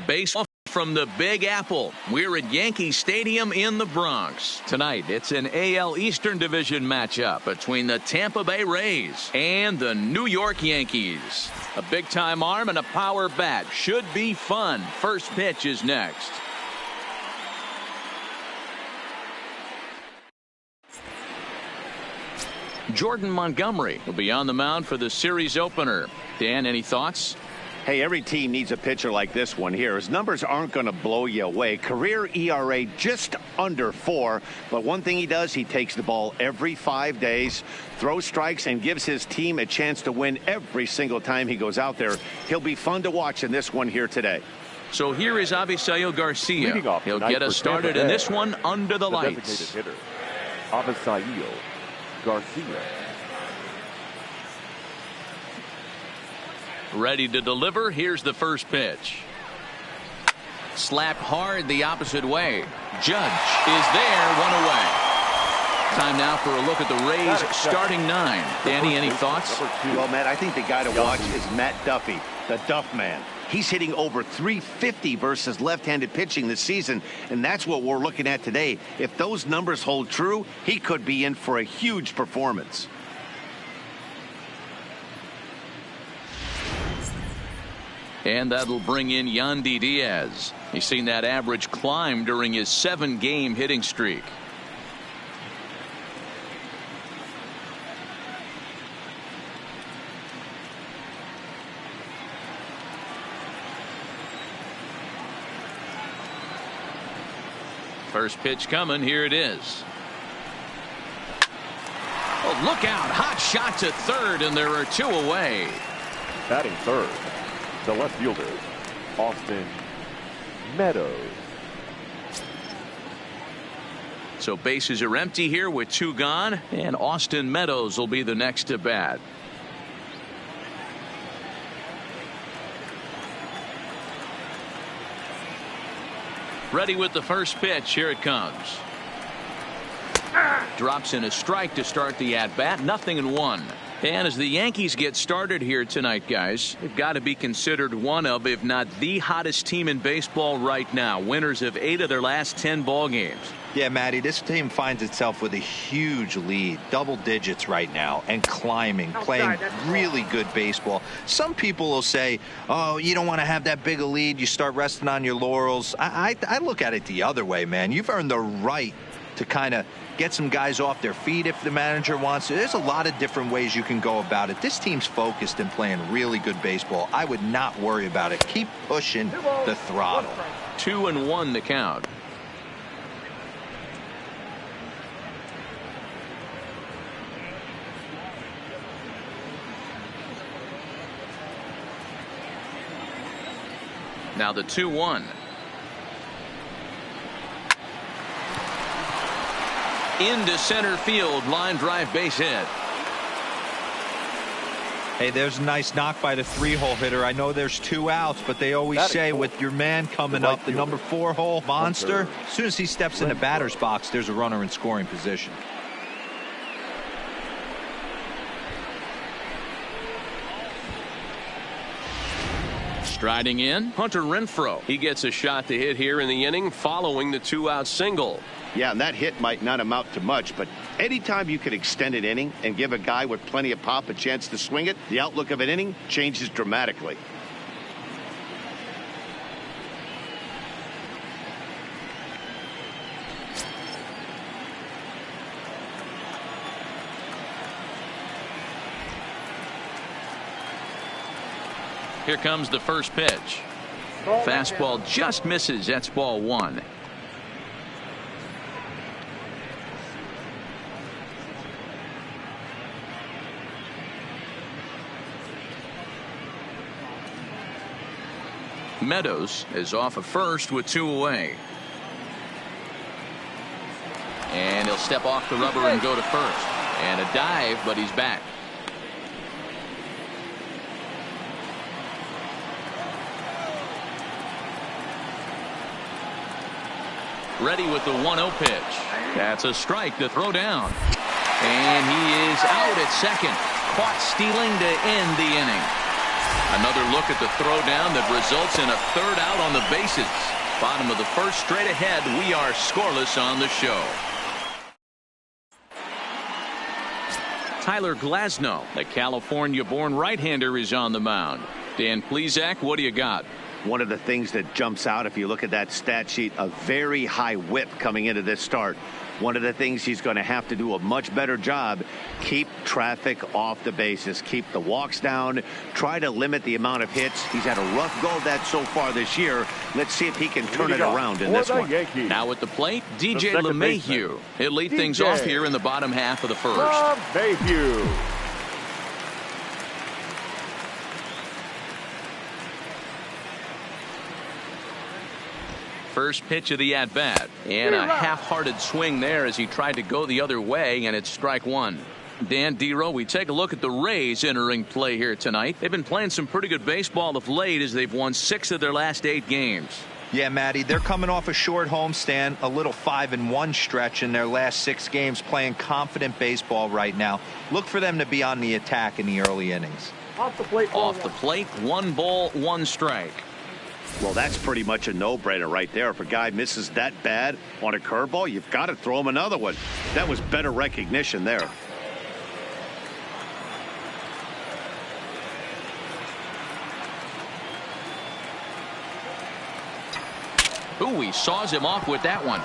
Baseball from the Big Apple. We're at Yankee Stadium in the Bronx. Tonight, it's an AL Eastern Division matchup between the Tampa Bay Rays and the New York Yankees. A big-time arm and a power bat. Should be fun. First pitch is next. Jordan Montgomery will be on the mound for the series opener. Dan, any thoughts? Hey, every team needs a pitcher like this one here. His numbers aren't going to blow you away. Career ERA just under 4. But one thing he does, he takes the ball every 5 days, throws strikes, and gives his team a chance to win every single time he goes out there. He'll be fun to watch in this one here today. So here is Avisail Garcia. He'll get us started in this one under the lights. Hitter, Avisail Garcia. Ready to deliver. Here's the first pitch. Slapped hard the opposite way. Judge is there, 1 away. Time now for a look at the Rays starting 9. Danny, any thoughts? Well, Matt, I think the guy to watch is Matt Duffy, the Duff Man. He's hitting over 350 versus left-handed pitching this season, and that's what we're looking at today. If those numbers hold true, he could be in for a huge performance. And that'll bring in Yandy Diaz. He's seen that average climb during his 7-game hitting streak. First pitch coming. Here it is. Oh, look out. Hot shot to third, and there are 2 away. Batting third, the left fielder, Austin Meadows. So bases are empty here with 2 gone, and Austin Meadows will be the next to bat. Ready with the first pitch. Here it comes. Drops in a strike to start the at-bat. 0-1. And as the Yankees get started here tonight, guys, they've got to be considered one of, if not the hottest team in baseball right now. Winners of 8 of their last 10 ball games. Yeah, Matty, this team finds itself with a huge lead, double digits right now, and climbing, playing really good baseball. Some people will say, oh, you don't want to have that big a lead. You start resting on your laurels. I look at it the other way, man. You've earned the right to kind of get some guys off their feet if the manager wants to. There's a lot of different ways you can go about it. This team's focused and playing really good baseball. I would not worry about it. Keep pushing the throttle. 2-1 the count. Now the 2-1. Into center field, line drive, base hit. Hey, there's a nice knock by the 3-hole hitter. I know there's 2 outs, but they always say with your man coming up, the number 4-hole monster, as soon as he steps in the batter's box, there's a runner in scoring position. Striding in, Hunter Renfroe. He gets a shot to hit here in the inning following the 2-out single. Yeah, and that hit might not amount to much, but anytime you can extend an inning and give a guy with plenty of pop a chance to swing it, the outlook of an inning changes dramatically. Here comes the first pitch. Fastball just misses. That's ball 1. Meadows is off of first with 2 away. And he'll step off the rubber and go to first. And a dive, but he's back. Ready with the 1-0 pitch. That's a strike to throw down. And he is out at second. Caught stealing to end the inning. Another look at the throwdown that results in a third out on the bases. Bottom of the first, straight ahead. We are scoreless on the show. Tyler Glasnow, the California-born right-hander, is on the mound. Dan Plesac, what do you got? One of the things that jumps out, if you look at that stat sheet, a very high whip coming into this start. One of the things he's going to have to do a much better job, keep traffic off the bases, keep the walks down, try to limit the amount of hits. He's had a rough go of that so far this year. Let's see if he can turn it around in this one. Yankees. Now at the plate, DJ LeMahieu. He'll lead things DJ. off here in the bottom half of the first. LeMahieu. First pitch of the at-bat, and a half-hearted swing there as he tried to go the other way, and it's strike one. Dan Dero, we take a look at the Rays entering play here tonight. They've been playing some pretty good baseball of late as they've won 6 of their last 8 games. Yeah, Matty, they're coming off a short homestand, a little 5-1 stretch in their last 6 games, playing confident baseball right now. Look for them to be on the attack in the early innings. Off the plate, 1 ball, 1 strike. Well, that's pretty much a no-brainer right there. If a guy misses that bad on a curveball, you've got to throw him another one. That was better recognition there. Ooh, he saws him off with that one.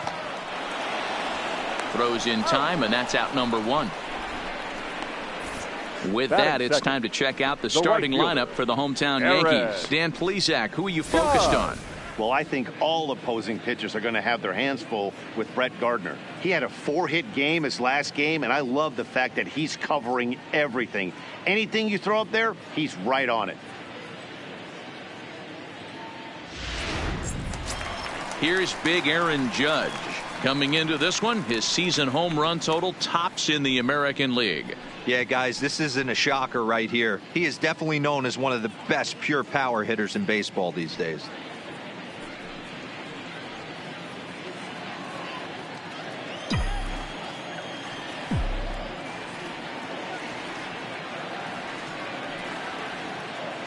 Throws in time, and that's out number 1. With that, it's time to check out the starting lineup for the hometown Yankees. Dan Plesac, who are you focused on? Well, I think all opposing pitchers are going to have their hands full with Brett Gardner. He had a 4-hit game his last game, and I love the fact that he's covering everything. Anything you throw up there, he's right on it. Here's big Aaron Judge. Coming into this one, his season home run total tops in the American League. Yeah, guys, this isn't a shocker right here. He is definitely known as one of the best pure power hitters in baseball these days.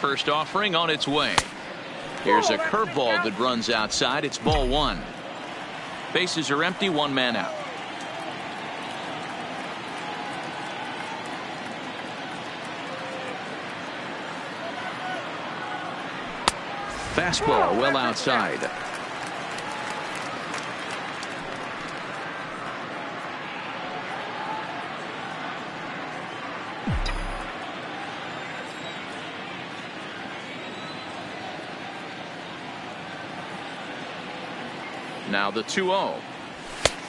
First offering on its way. Here's a curveball that runs outside. It's ball 1. Bases are empty, 1 man out. Fastball well outside. Now the 2-0.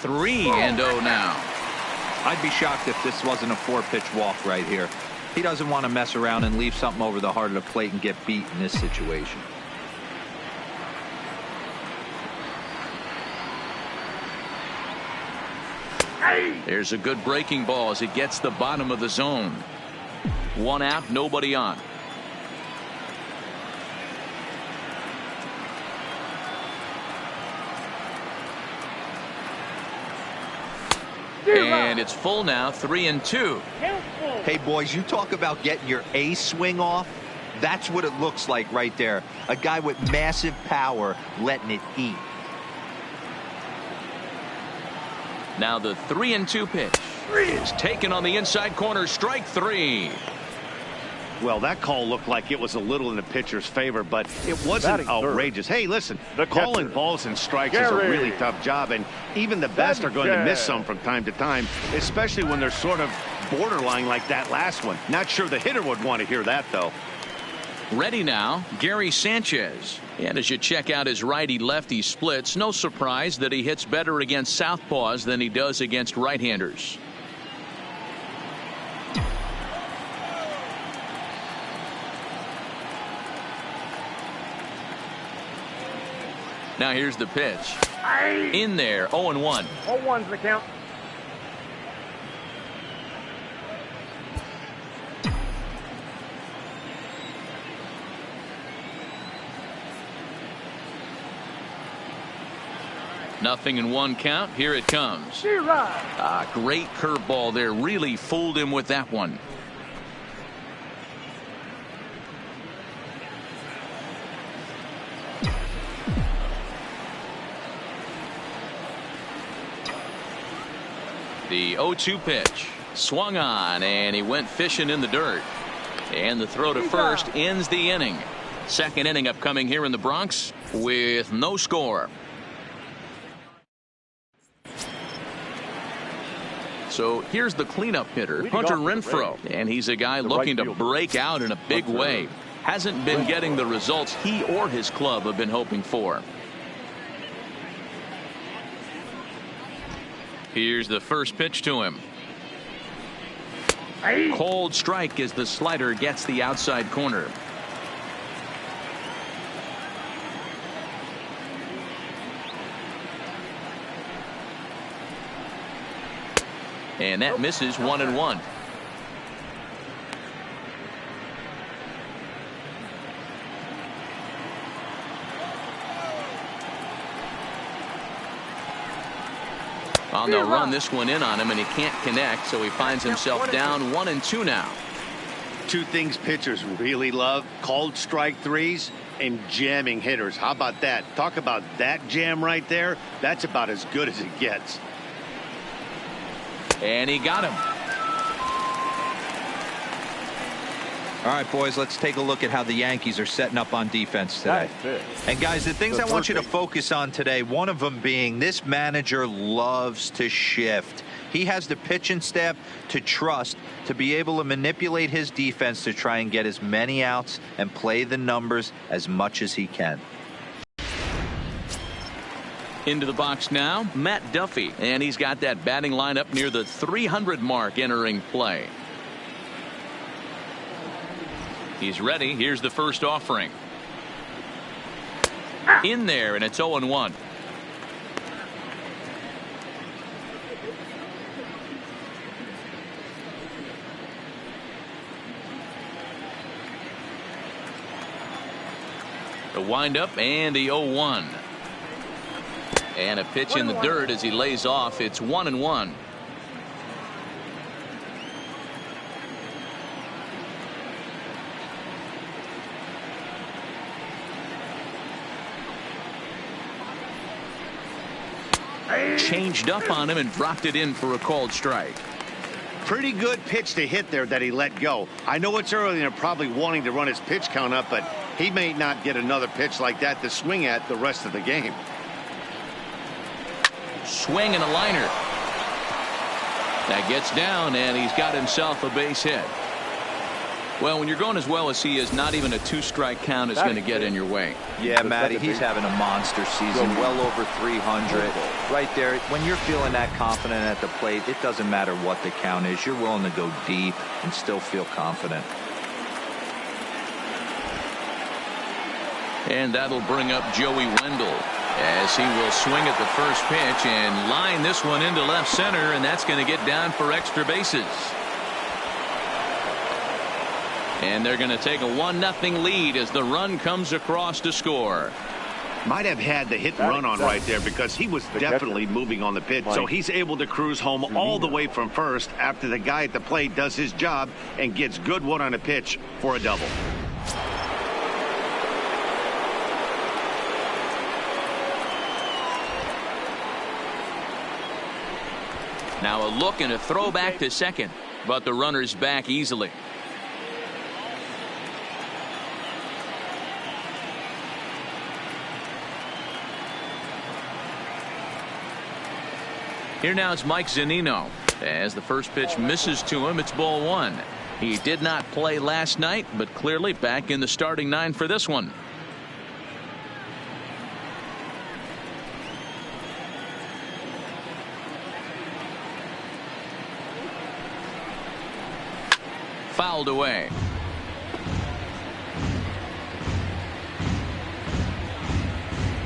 3-0 now. I'd be shocked if this wasn't a 4-pitch walk right here. He doesn't want to mess around and leave something over the heart of the plate and get beat in this situation. There's a good breaking ball as it gets the bottom of the zone. 1 out, nobody on. And it's full now, 3-2. Hey, boys, you talk about getting your A swing off. That's what it looks like right there. A guy with massive power letting it eat. Now the 3-2 pitch is taken on the inside corner. Strike 3. Well, that call looked like it was a little in the pitcher's favor, but it wasn't outrageous. Hey, listen, calling balls and strikes is a really tough job, and even the best are going to miss some from time to time, especially when they're sort of borderline like that last one. Not sure the hitter would want to hear that, though. Ready now, Gary Sanchez. And as you check out his righty-lefty splits, no surprise that he hits better against southpaws than he does against right-handers. Now here's the pitch. In there, 0-1. 0-1's the count. Nothing in 1 count. Here it comes. Great curveball there. Really fooled him with that one. The 0-2 pitch. Swung on, and he went fishing in the dirt. And the throw to first ends the inning. Second inning upcoming here in the Bronx with no score. So here's the cleanup hitter, Hunter Renfroe, and he's a guy looking to break out in a big way. Hasn't been getting the results he or his club have been hoping for. Here's the first pitch to him. Cold strike as the slider gets the outside corner. And that misses 1-1. Well, they'll run this one in on him, and he can't connect, so he finds himself down 1-2 now. Two things pitchers really love: called strike threes and jamming hitters. How about that? Talk about that jam right there. That's about as good as it gets. And he got him. All right, boys, let's take a look at how the Yankees are setting up on defense today. And guys, the things I want you to focus on today, one of them being this manager loves to shift. He has the pitching staff to trust to be able to manipulate his defense to try and get as many outs and play the numbers as much as he can. Into the box now, Matt Duffy, and he's got that batting lineup near the 300 mark entering play. He's ready. Here's the first offering. In there, and it's 0-1. The windup and the 0-1. And a pitch in the dirt as he lays off. It's 1-1. Changed up on him and dropped it in for a called strike. Pretty good pitch to hit there that he let go. I know it's early and they're probably wanting to run his pitch count up, but he may not get another pitch like that to swing at the rest of the game. Swing and a liner. That gets down, and he's got himself a base hit. Well, when you're going as well as he is, not even a two-strike count is going to get in your way. Yeah, Matty, he's having a monster season, well over 300. Right there, when you're feeling that confident at the plate, it doesn't matter what the count is. You're willing to go deep and still feel confident. And that'll bring up Joey Wendell as he will swing at the first pitch and line this one into left center, and that's going to get down for extra bases. And they're going to take a 1-0 lead as the run comes across to score. Might have had the hit and run on right there because he was definitely moving on the pitch. So he's able to cruise home all the way from first after the guy at the plate does his job and gets good one on a pitch for a double. Now a look and a throw back to second, but the runner's back easily. Here now is Mike Zunino. As the first pitch misses to him, it's ball one. He did not play last night, but clearly back in the starting nine for this one. Fouled away.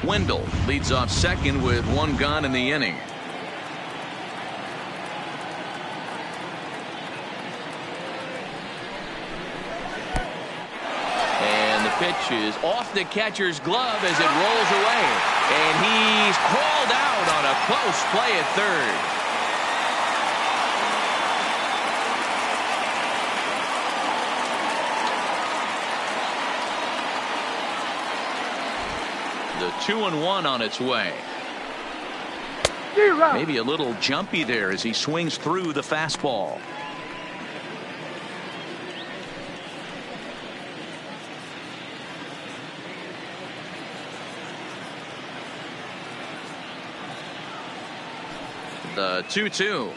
Wendell leads off second with one gone in the inning. And the pitch is off the catcher's glove as it rolls away. And he's called out on a close play at third. The 2-1 on its way. Maybe a little jumpy there as he swings through the fastball. The 2-2.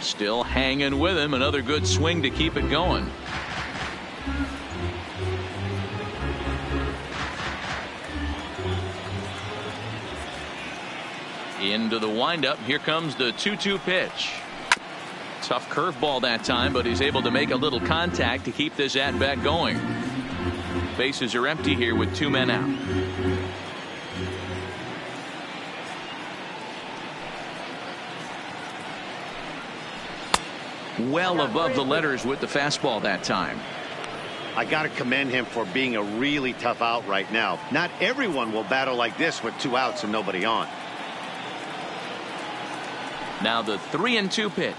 Still hanging with him. Another good swing to keep it going. Into the windup. Here comes the 2-2 pitch. Tough curveball that time, but he's able to make a little contact to keep this at bat going. Bases are empty here with 2 men out. Well above the letters with the fastball that time. I got to commend him for being a really tough out right now. Not everyone will battle like this with 2 outs and nobody on. Now the 3-2 pitch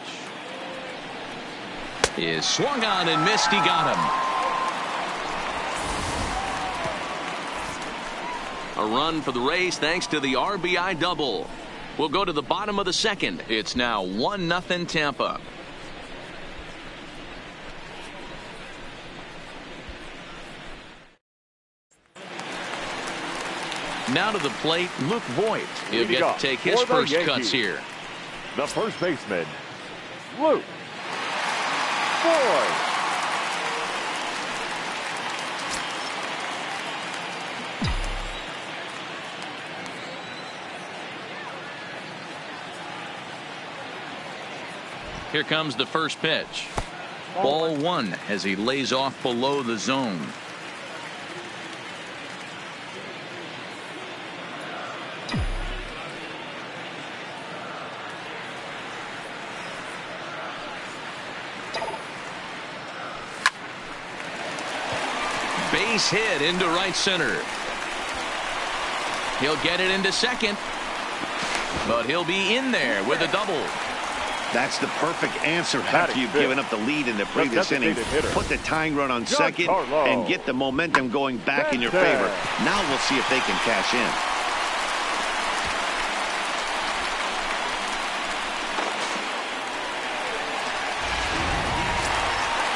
is swung on and missed. He got him. A run for the Rays thanks to the RBI double. We'll go to the bottom of the second. It's now 1-0 Tampa. Now to the plate, Luke Voigt. He'll get to take his first cuts here. The first baseman, Luke Voigt. Here comes the first pitch. Ball 1 as he lays off below the zone. Base hit into right center. He'll get it into second, but he'll be in there with a double. That's the perfect answer after you've given up the lead in the previous inning. Put the tying run on second and get the momentum going back in your favor. Now we'll see if they can cash in.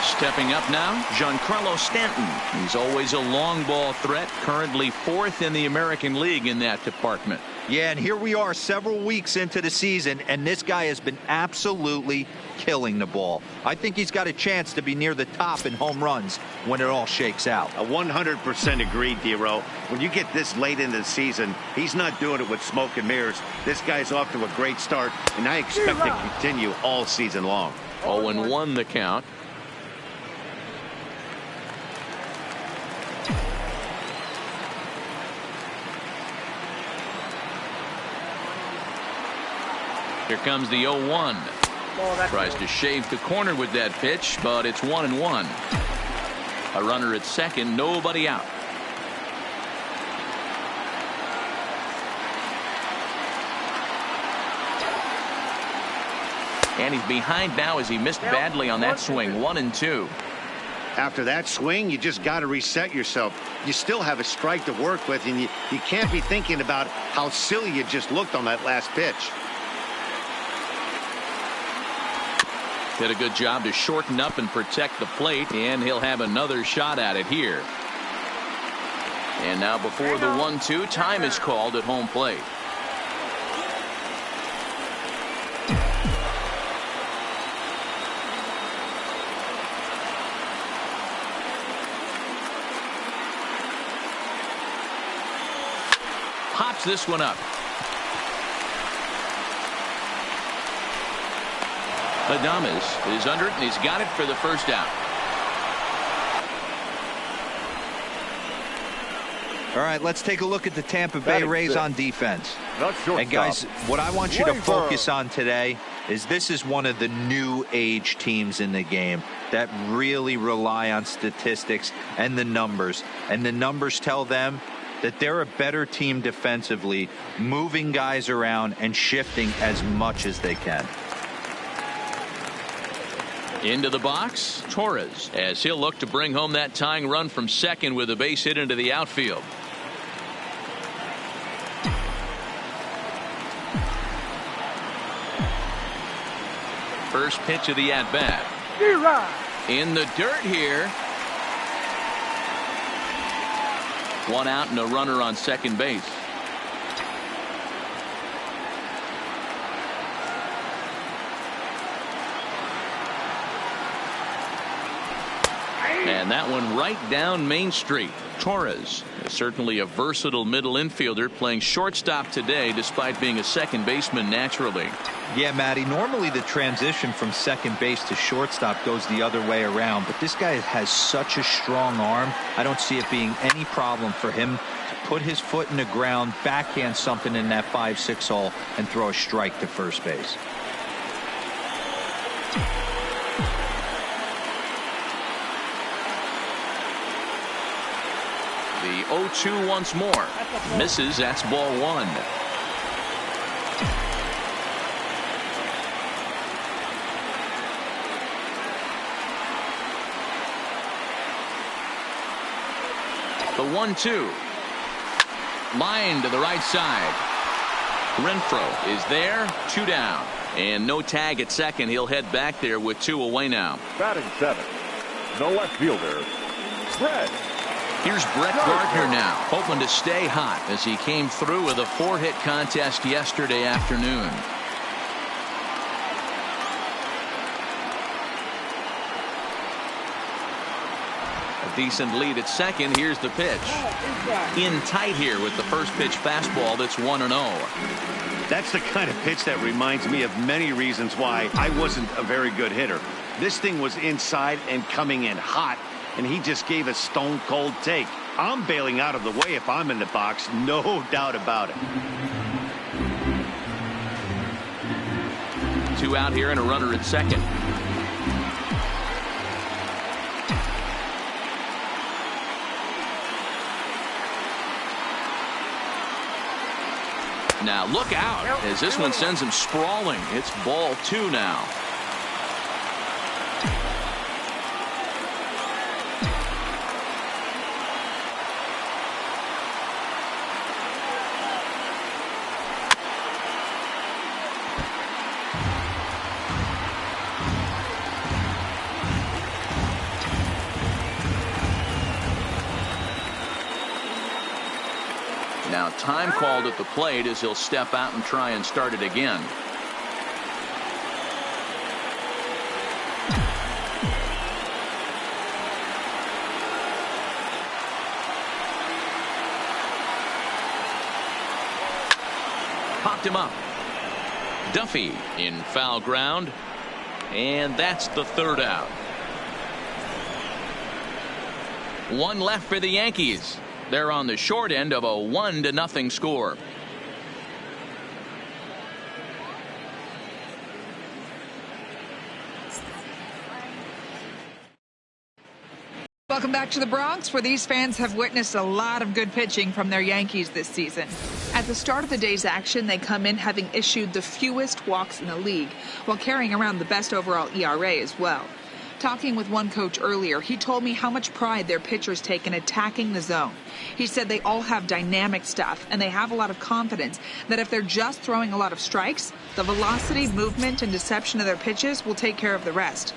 Stepping up now, Giancarlo Stanton. He's always a long ball threat, currently 4th in the American League in that department. Yeah, and here we are several weeks into the season, and this guy has been absolutely killing the ball. I think he's got a chance to be near the top in home runs when it all shakes out. 100% agreed, D-Row. When you get this late into the season, he's not doing it with smoke and mirrors. This guy's off to a great start, and I expect to continue all season long. 0-1 the count. Here comes the 0-1. Tries to shave the corner with that pitch, but it's 1-1. A runner at second, nobody out. And he's behind now as he missed badly on that swing. 1-2. After that swing, you just got to reset yourself. You still have a strike to work with, and you can't be thinking about how silly you just looked on that last pitch. Did a good job to shorten up and protect the plate, and he'll have another shot at it here. And now before the 1-2, time is called at home plate. Pops this one up. Adames is under it, and he's got it for the first out. All right, let's take a look at the Tampa Bay Rays on defense. And guys, what I want you to focus on today is this is one of the new age teams in the game that really rely on statistics and the numbers. And the numbers tell them that they're a better team defensively, moving guys around and shifting as much as they can. Into the box, Torres, as he'll look to bring home that tying run from second with a base hit into the outfield. first pitch of the at-bat. In the dirt here. One out and a runner on second base. And that one right down Main Street. Torres is certainly a versatile middle infielder, playing shortstop today despite being a second baseman naturally. Yeah, Matty, normally the transition from second base to shortstop goes the other way around, but this guy has such a strong arm. I don't see it being any problem for him to put his foot in the ground, backhand something in that 5-6 hole, and throw a strike to first base. The 0-2 once more. Misses. That's ball one. The 1-2. Line to the right side. Renfroe is there. 2 down. And no tag at second. He'll head back there with 2 away now. Batting 7. The left fielder, Brett. Here's Brett Gardner now, hoping to stay hot as he came through with a 4-hit contest yesterday afternoon. A decent lead at second. Here's the pitch. In tight here with the first pitch fastball that's 1-0. That's the kind of pitch that reminds me of many reasons why I wasn't a very good hitter. This thing was inside and coming in hot, and he just gave a stone cold take. I'm bailing out of the way if I'm in the box, no doubt about it. 2 out here and a runner at second. Now look out as this one sends him sprawling. It's ball 2 now. Now time called at the plate as he'll step out and try and start it again. Popped him up. Duffy in foul ground, and that's the 3rd out. 1 left for the Yankees. They're on the short end of a 1-0 score. Welcome back to the Bronx, where these fans have witnessed a lot of good pitching from their Yankees this season. At the start of the day's action, they come in having issued the fewest walks in the league, while carrying around the best overall ERA as well. Talking with one coach earlier, he told me how much pride their pitchers take in attacking the zone. He said they all have dynamic stuff, and they have a lot of confidence that if they're just throwing a lot of strikes, the velocity, movement, and deception of their pitches will take care of the rest.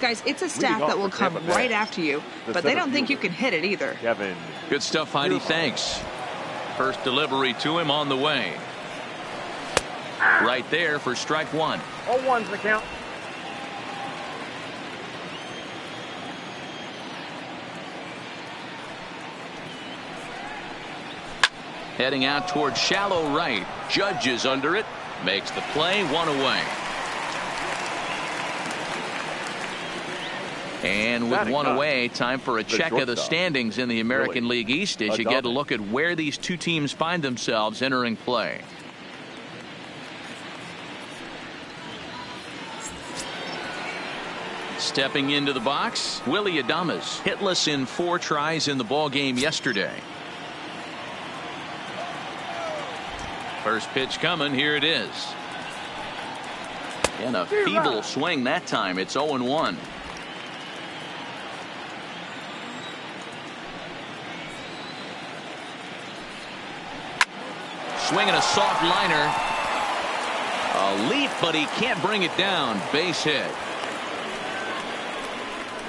Guys, it's a staff that will come right after you, but they don't think you can hit it either. Good stuff, Heidi. Thanks. First delivery to him on the way. Right there for strike 1. 0-1's the count. Heading out towards shallow right. Judge is under it. Makes the play. 1 away. And with 1 away, time for a check of the standings in the American League East as you get a look at where these two teams find themselves entering play. Stepping into the box, Willy Adames, hitless in 4 tries in the ball game yesterday. First pitch coming. Here it is. And a feeble swing that time. It's 0-1. Swinging a soft liner. A leap, but he can't bring it down. Base hit.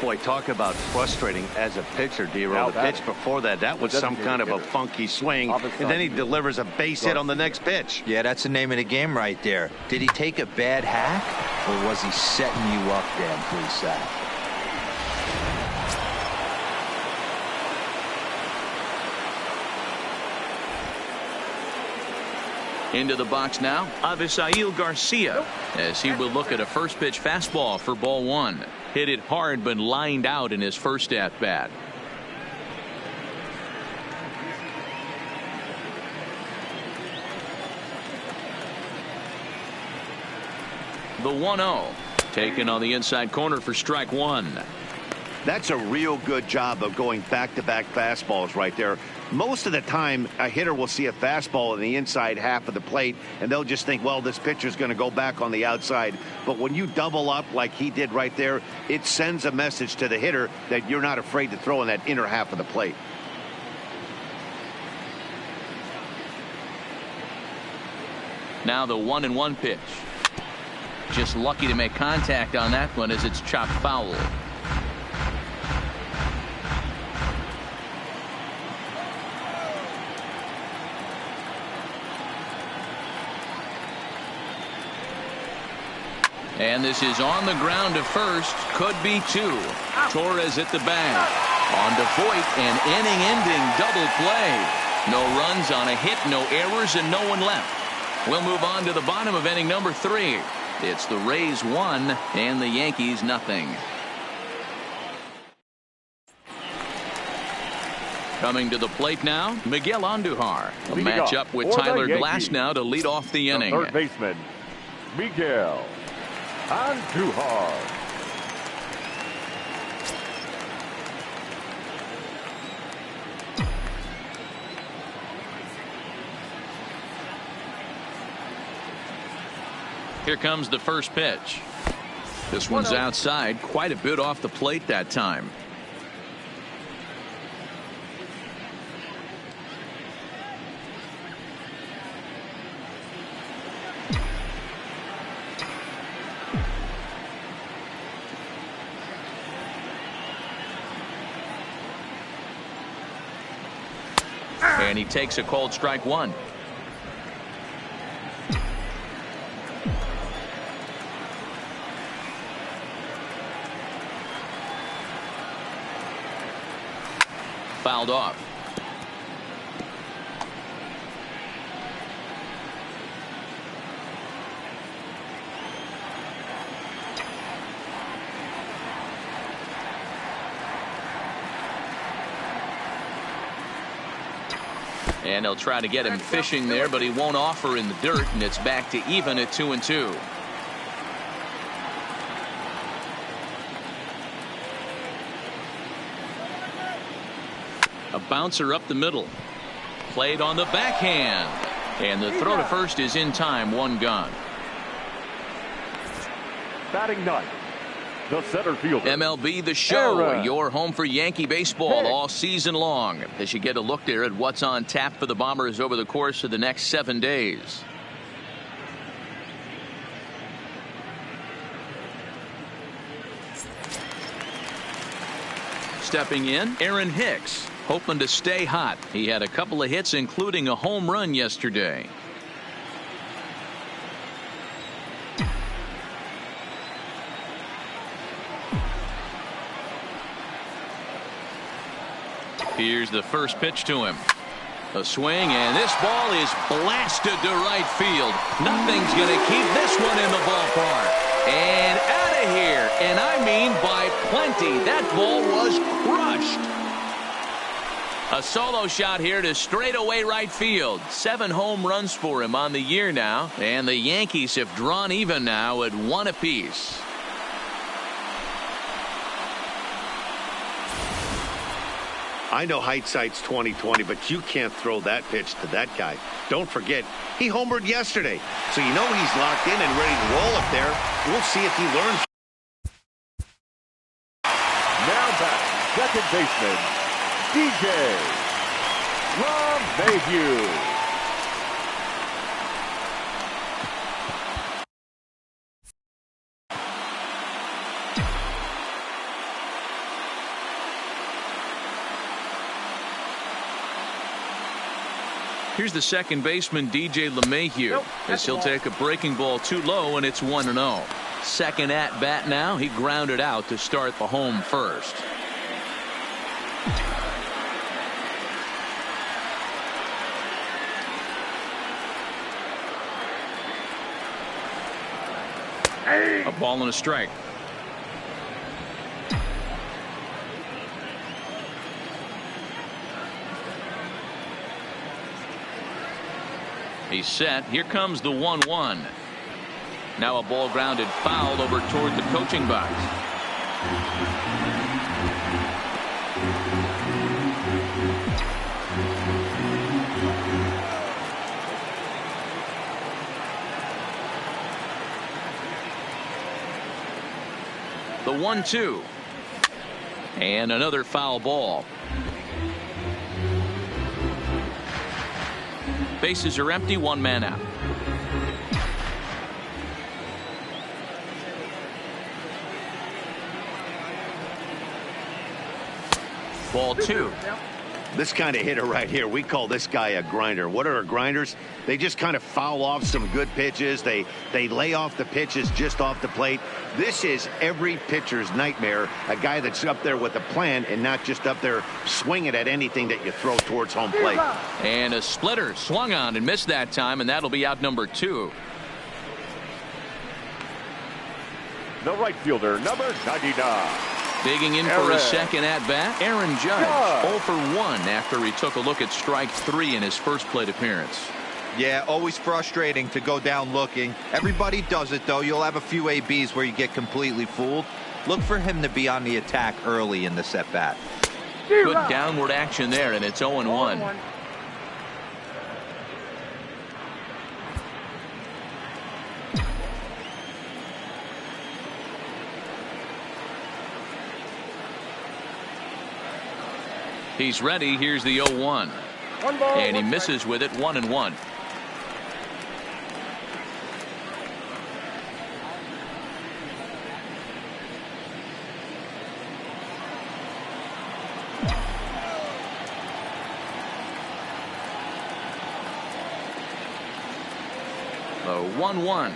Boy, talk about frustrating as a pitcher, D-Roll. The pitch before that was some kind of a funky swing, and then he delivers a base hit on the next pitch. Yeah, that's the name of the game right there. Did he take a bad hack, or was he setting you up, Dan Plesac? Into the box now, Avisail Garcia, as he will look at a first pitch fastball for ball one. Hit it hard, but lined out in his first at bat. The 1-0 taken on the inside corner for strike one. That's a real good job of going back-to-back fastballs right there. Most of the time, a hitter will see a fastball in the inside half of the plate, and they'll just think, well, this pitcher's going to go back on the outside. But when you double up like he did right there, it sends a message to the hitter that you're not afraid to throw in that inner half of the plate. Now the 1-1 pitch. Just lucky to make contact on that one as it's chopped foul. And this is on the ground to first. Could be two. Torres at the bag. On to Voit, an inning-ending double play. No runs on a hit, no errors, and no one left. We'll move on to the bottom of inning number 3. It's the Rays 1 and the Yankees nothing. Coming to the plate now, Miguel Andujar. A matchup with Tyler Glasnow to lead off the inning. Third baseman, Miguel Andujar. Here comes the first pitch. This one's outside, quite a bit off the plate that time. And he takes a called strike one. Fouled off. And they'll try to get him fishing there, but he won't offer in the dirt, and it's back to even at 2-2. A bouncer up the middle. Played on the backhand. And the throw to first is in time. One gone. Batting ninth, the center fielder. MLB The Show, Aaron. your home for Yankee baseball all season long, as you get a look there at what's on tap for the Bombers over the course of the next 7 days. Stepping in, Aaron Hicks, hoping to stay hot. He had a couple of hits, including a home run yesterday. Here's the first pitch to him. A swing, and this ball is blasted to right field. Nothing's going to keep this one in the ballpark. And out of here, and I mean by plenty. That ball was crushed. A solo shot here to straightaway right field. 7 home runs for him on the year now, and the Yankees have drawn even now at 1 apiece. I know hindsight's 20/20, but you can't throw that pitch to that guy. Don't forget, he homered yesterday, so you know he's locked in and ready to roll up there. We'll see if he learns. Now back, second baseman, DJ LeMahieu. Here's the second baseman, DJ LeMahieu, as he'll take a breaking ball too low, and it's 1-0. Second at bat now. He grounded out to start the home first. A ball and a strike. He's set. Here comes the 1-1. Now a ball grounded foul over toward the coaching box. The 1-2. And another foul ball. Bases are empty, one man out. Ball 2. This kind of hitter right here, we call this guy a grinder. What are grinders? They just kind of foul off some good pitches. They lay off the pitches just off the plate. This is every pitcher's nightmare, a guy that's up there with a plan and not just up there swinging at anything that you throw towards home plate. And a splitter swung on and missed that time, and that'll be out number 2. The right fielder, number 99. Digging in for his second at-bat, Aaron Judge. 0 for 1 after he took a look at strike 3 in his first plate appearance. Yeah, always frustrating to go down looking. Everybody does it, though. You'll have a few ABs where you get completely fooled. Look for him to be on the attack early in the at-bat. Good downward action there, and it's 0-1. He's ready. Here's the 0-1. And he misses with it. 1-1. The 1-1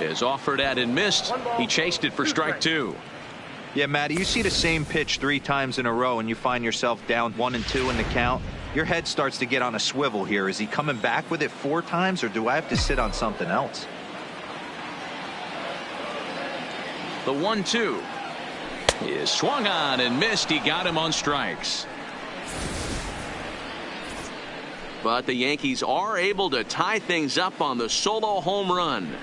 is offered at and missed. He chased it for strike 2. Yeah, Matty, you see the same pitch 3 times in a row and you find yourself down 1-2 in the count. Your head starts to get on a swivel here. Is he coming back with it 4 times, or do I have to sit on something else? The 1-2 is swung on and missed. He got him on strikes. But the Yankees are able to tie things up on the solo home run.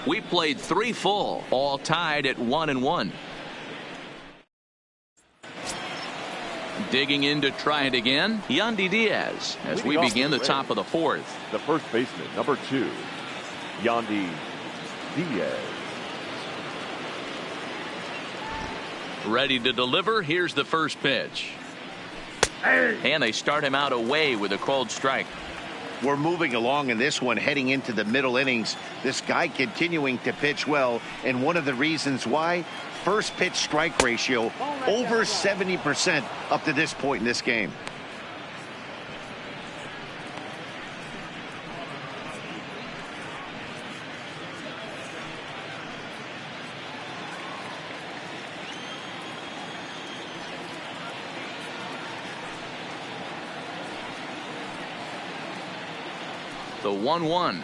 We played 3 full, all tied at 1-1. Digging in to try it again, Yandy Diaz, as we begin the top of the 4th. The first baseman, number 2, Yandy Diaz. Ready to deliver. Here's the first pitch. And they start him out away with a called strike. We're moving along in this one, heading into the middle innings. This guy continuing to pitch well, and one of the reasons why, first pitch strike ratio over 70% up to this point in this game. The 1-1.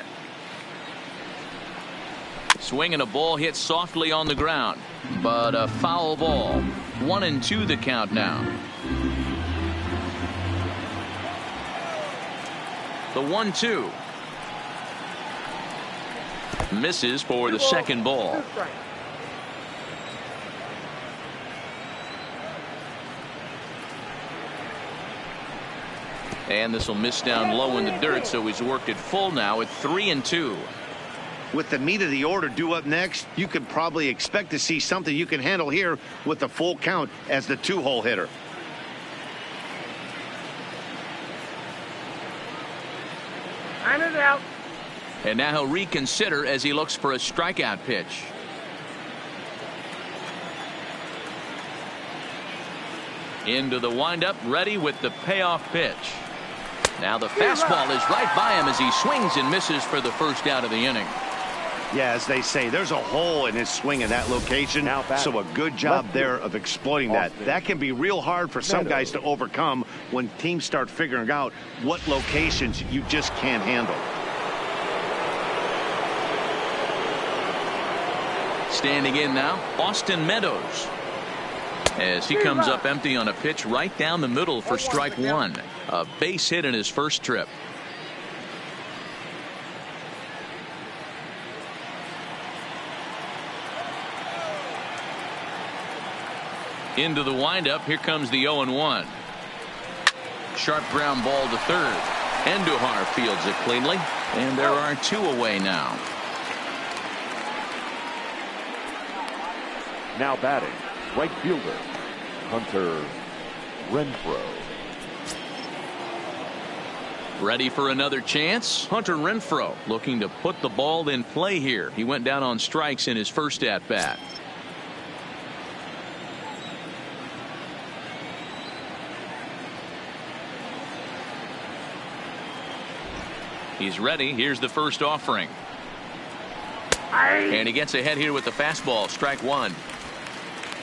Swinging a ball hit softly on the ground, but a foul ball. 1-2 the count now. The 1-2 misses for the second ball. And this will miss down low in the dirt, so he's worked it full now at 3-2. With the meat of the order due up next, you could probably expect to see something you can handle here with the full count as the 2-hole hitter. Line it out. And now he'll reconsider as he looks for a strikeout pitch. Into the windup, ready with the payoff pitch. Now the fastball is right by him as he swings and misses for the first out of the inning. Yeah, as they say, there's a hole in his swing in that location, so a good job there of exploiting that. That can be real hard for some guys to overcome when teams start figuring out what locations you just can't handle. Standing in now, Austin Meadows, as he comes up empty on a pitch right down the middle for strike one. A base hit in his first trip. Into the windup. Here comes the 0-1. Sharp ground ball to third. Andujar fields it cleanly, and there are two away now. Now batting, right fielder, Hunter Renfroe. Ready for another chance? Hunter Renfroe looking to put the ball in play here. He went down on strikes in his first at bat. He's ready. Here's the first offering. And he gets ahead here with the fastball. Strike one.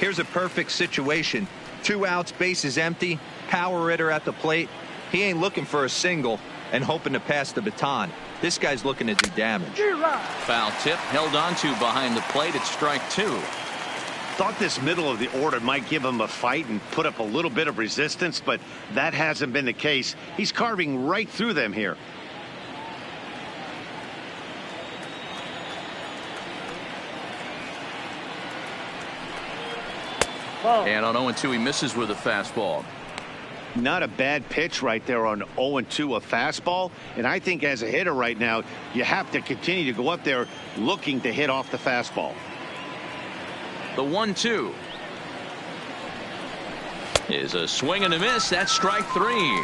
Here's a perfect situation. 2 outs, bases empty, power hitter at the plate. He ain't looking for a single and hoping to pass the baton. This guy's looking to do damage. Foul tip held onto behind the plate. It's strike two. Thought this middle of the order might give him a fight and put up a little bit of resistance, but that hasn't been the case. He's carving right through them here. And on 0-2 he misses with a fastball. Not a bad pitch right there on 0-2, a fastball. And I think as a hitter right now, you have to continue to go up there looking to hit off the fastball. The 1-2 is a swing and a miss. That's strike three.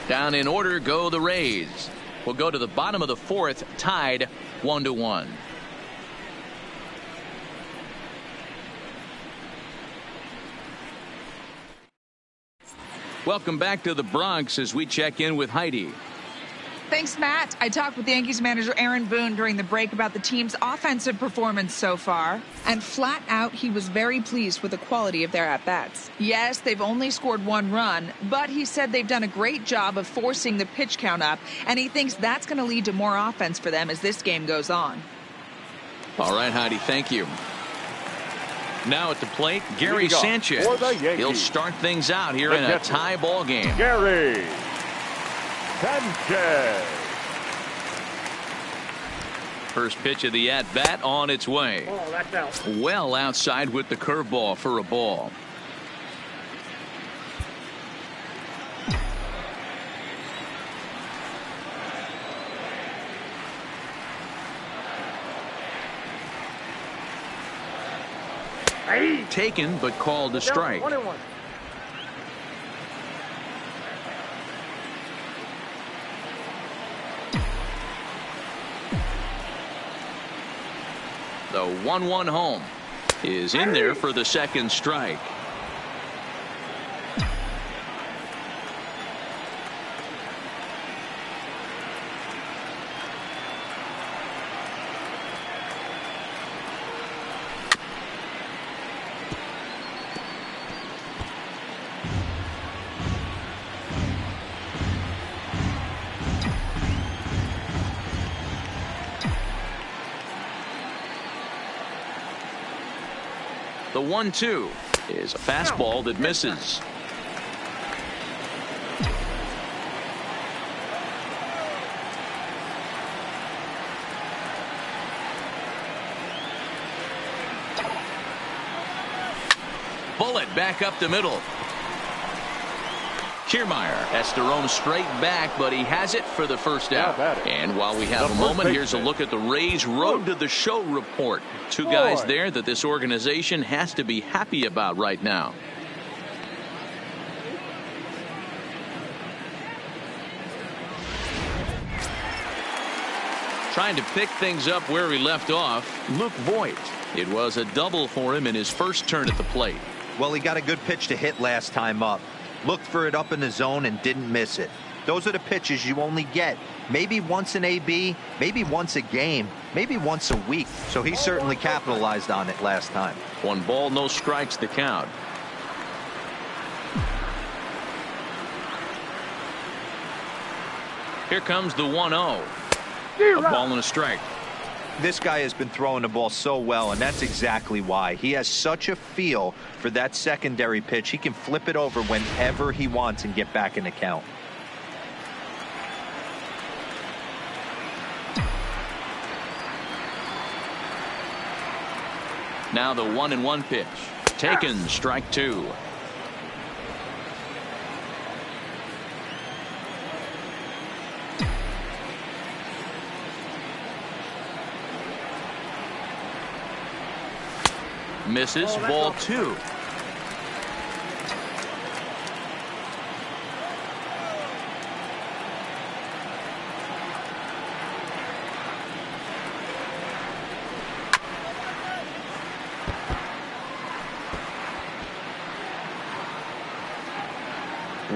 Down in order go the Rays. We'll go to the bottom of the fourth, tied 1-1. Welcome back to the Bronx as we check in with Heidi. Thanks, Matt. I talked with Yankees manager Aaron Boone during the break about the team's offensive performance so far. And flat out, he was very pleased with the quality of their at-bats. Yes, they've only scored 1 run, but he said they've done a great job of forcing the pitch count up, and he thinks that's going to lead to more offense for them as this game goes on. All right, Heidi, thank you. Now at the plate, Gary Sanchez. He'll start things out here in a tie ball game. Gary Sanchez. First pitch of the at-bat on its way. Oh, that's out. Well outside with the curveball for a ball. Taken but called a strike. 21. The 1-1 home is in there for the second strike. The 1-2 is a fastball that misses. Bullet back up the middle. Kiermaier has to roam straight back, but he has it for the first out. And while we have a moment, here's a look at the Rays' Road to the Show report. Two guys there that this organization has to be happy about right now. Trying to pick things up where he left off, Luke Voigt. It was a double for him in his first turn at the plate. Well, he got a good pitch to hit last time up. looked for it up in the zone and didn't miss it. Those are the pitches you only get maybe once in AB, maybe once a game, maybe once a week. So he certainly capitalized on it last time. 1 ball, no strikes the count. Here comes the 1-0. A ball and a strike. This guy has been throwing the ball so well, and that's exactly why. He has such a feel for that secondary pitch. He can flip it over whenever he wants and get back in the count. Now the 1-1 pitch. Taken, strike 2. Misses, ball 2.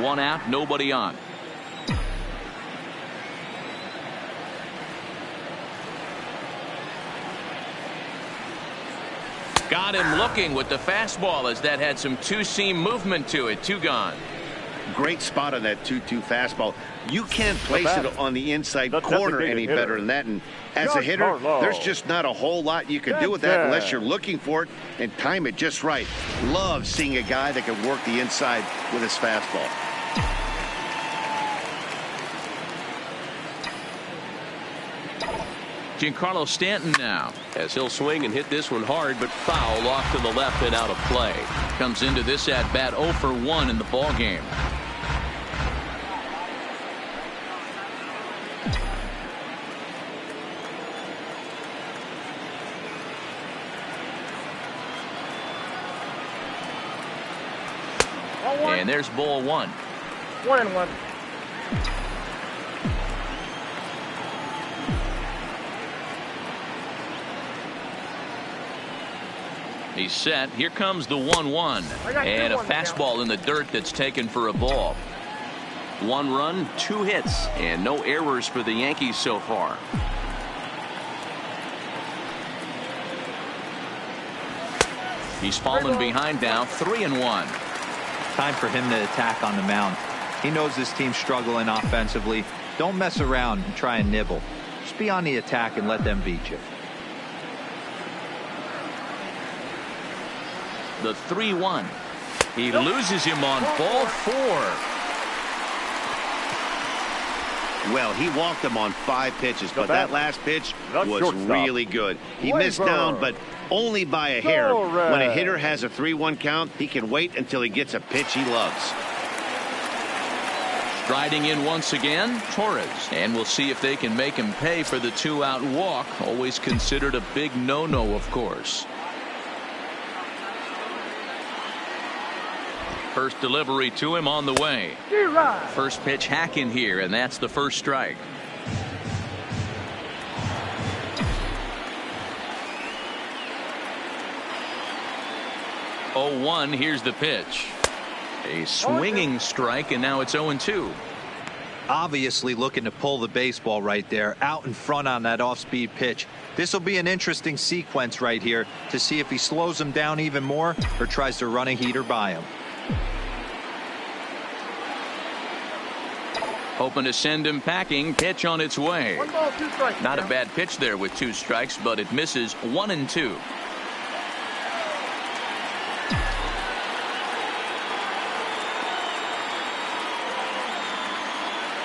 One out, nobody on. Got him looking with the fastball, as that had some two-seam movement to it. 2 gone. Great spot on that 2-2 fastball. You can't place it on the inside corner any better than that. And as a hitter, there's just not a whole lot you can do with that unless you're looking for it and time it just right. Love seeing a guy that can work the inside with his fastball. Giancarlo Stanton now, as he'll swing and hit this one hard, but foul off to the left and out of play. Comes into this at bat 0 for 1 in the ball game. And there's ball 1. 1-1. He's set. Here comes the 1-1. And a fastball in the dirt that's taken for a ball. 1 run, 2 hits, and no errors for the Yankees so far. He's fallen behind now, 3-1. Time for him to attack on the mound. He knows this team's struggling offensively. Don't mess around and try and nibble. Just be on the attack and let them beat you. The 3-1. He loses him on ball 4. Well, he walked him on 5 pitches, but that last pitch was really good. He missed down, but only by a hair. When a hitter has a 3-1 count, he can wait until he gets a pitch he loves. Striding in once again, Torres. And we'll see if they can make him pay for the 2-out walk. Always considered a big no-no, of course. First delivery to him on the way. First pitch hacking here, and that's the first strike. Oh, 1, here's the pitch. A swinging strike, and now it's 0-2. Obviously looking to pull the baseball right there, out in front on that off-speed pitch. This will be an interesting sequence right here to see if he slows him down even more or tries to run a heater by him. Hoping to send him packing. Pitch on its way. 1 ball, 2 strikes. Not a bad pitch there with 2 strikes, but it misses. 1-2.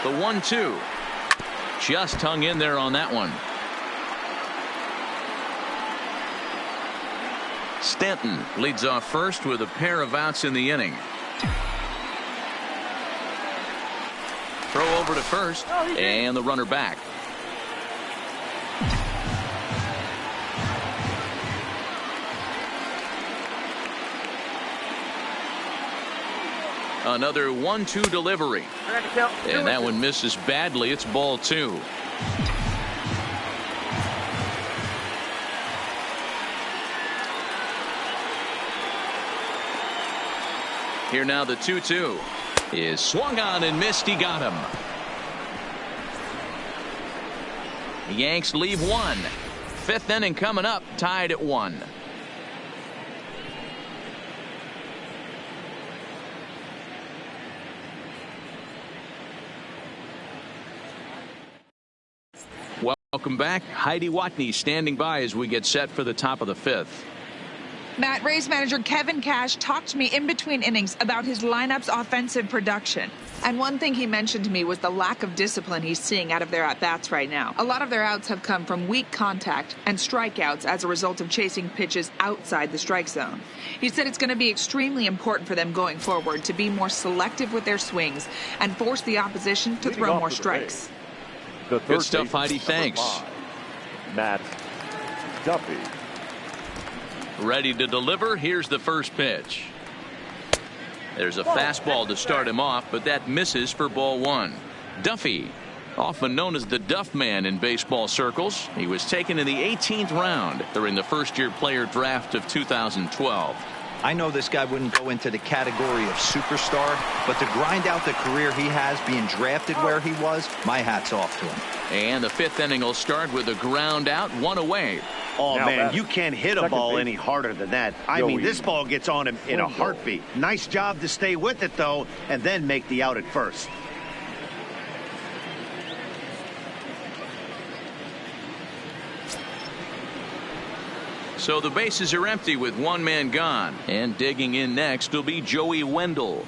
The 1-2. Just hung in there on that one. Stanton leads off first with a pair of outs in the inning. Throw over to first, and the runner back. Another 1-2 delivery. And that one misses badly. It's ball 2. Here now the 2-2. is swung on and missed. He got him. The Yanks leave one. Fifth inning coming up, tied at 1. Welcome back. Heidi Watney standing by as we get set for the top of the 5th. Matt, Rays manager Kevin Cash talked to me in between innings about his lineup's offensive production. And one thing he mentioned to me was the lack of discipline he's seeing out of their at-bats right now. A lot of their outs have come from weak contact and strikeouts as a result of chasing pitches outside the strike zone. He said it's going to be extremely important for them going forward to be more selective with their swings and force the opposition to throw more strikes. Good stuff, Heidi. Thanks. Matt Duffy. Ready to deliver. Here's the first pitch. There's a fastball to start him off, but that misses for ball 1. Duffy, often known as the Duff Man in baseball circles. He was taken in the 18th round during the first-year player draft of 2012. I know this guy wouldn't go into the category of superstar, but to grind out the career he has being drafted where he was, my hat's off to him. And the 5th inning will start with a ground out, 1 away. Oh, now man, you can't hit a ball base. any harder than that. I mean, this ball gets on him in a heartbeat. Nice job to stay with it, though, and then make the out at first. So the bases are empty with 1 man gone. And digging in next will be Joey Wendell.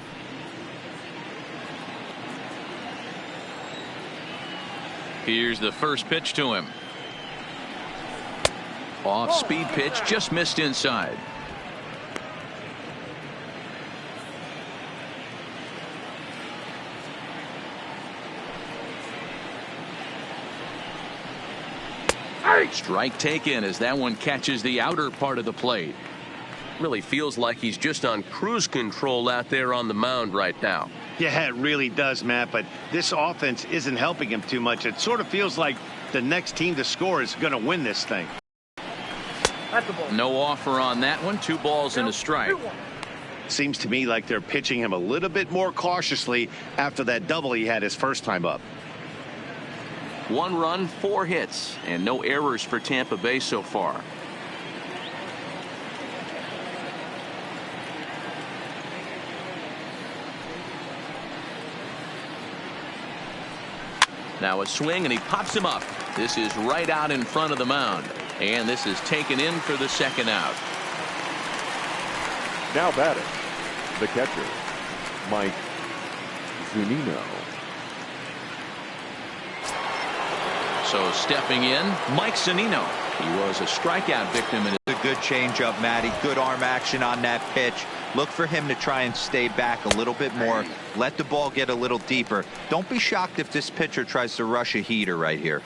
Here's the first pitch to him. Off-speed pitch, just missed inside. Strike taken as that one catches the outer part of the plate. Really feels like he's just on cruise control out there on the mound right now. Yeah, it really does, Matt, but this offense isn't helping him too much. It sort of feels like the next team to score is going to win this thing. No offer on that one. 2 balls and a strike. Seems to me like they're pitching him a little bit more cautiously after that double he had his first time up. 1 run, 4 hits, and no errors for Tampa Bay so far. Now a swing, and he pops him up. This is right out in front of the mound. And this is taken in for the 2nd out. Now batting, the catcher, Mike Zunino. So stepping in, Mike Zunino. He was a strikeout victim. In A good changeup, Matty. Good arm action on that pitch. Look for him to try and stay back a little bit more. Let the ball get a little deeper. Don't be shocked if this pitcher tries to rush a heater right here.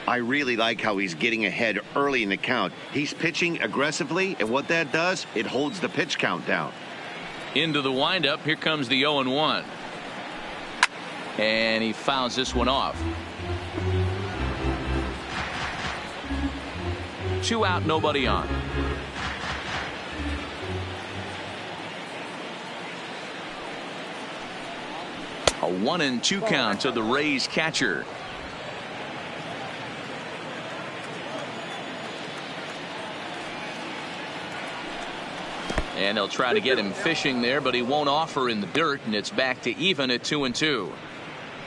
I really like how he's getting ahead early in the count. He's pitching aggressively, and what that does, it holds the pitch count down. Into the windup. Here comes the 0-1. And he fouls this one off. 2 out, nobody on. A 1-2 count to the Rays catcher. And they'll try to get him fishing there, but he won't offer in the dirt, and it's back to even at 2-2.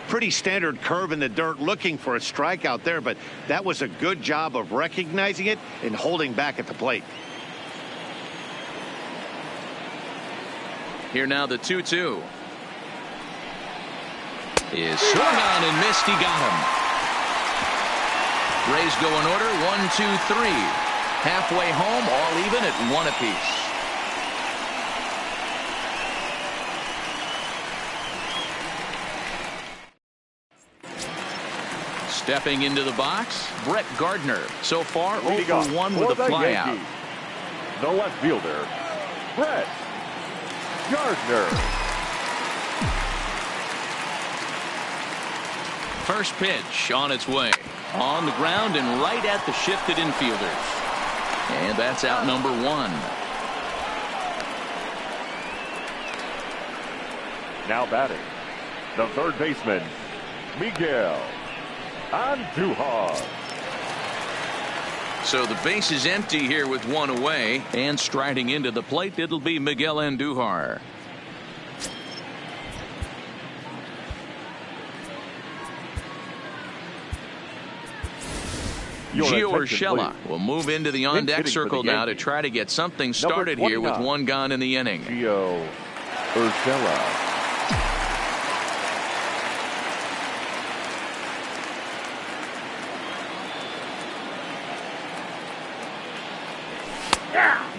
Pretty standard curve in the dirt, looking for a strikeout there, but that was a good job of recognizing it and holding back at the plate. Here now the 2-2. Is swung on and missed. He got him. Rays go in order, 1-2-3. Halfway home, all even at 1 apiece. Stepping into the box, Brett Gardner. So far, 0-for-1 with a flyout. The left fielder, Brett Gardner. First pitch on its way. On the ground and right at the shifted infielders. And that's out number 1. Now batting, the third baseman, Miguel Andujar. So the base is empty here with one away, and striding into the plate, it'll be Miguel Andujar. Gio Urshela will move into the on-deck circle now to try to get something started here with one gone in the inning. Gio Urshela.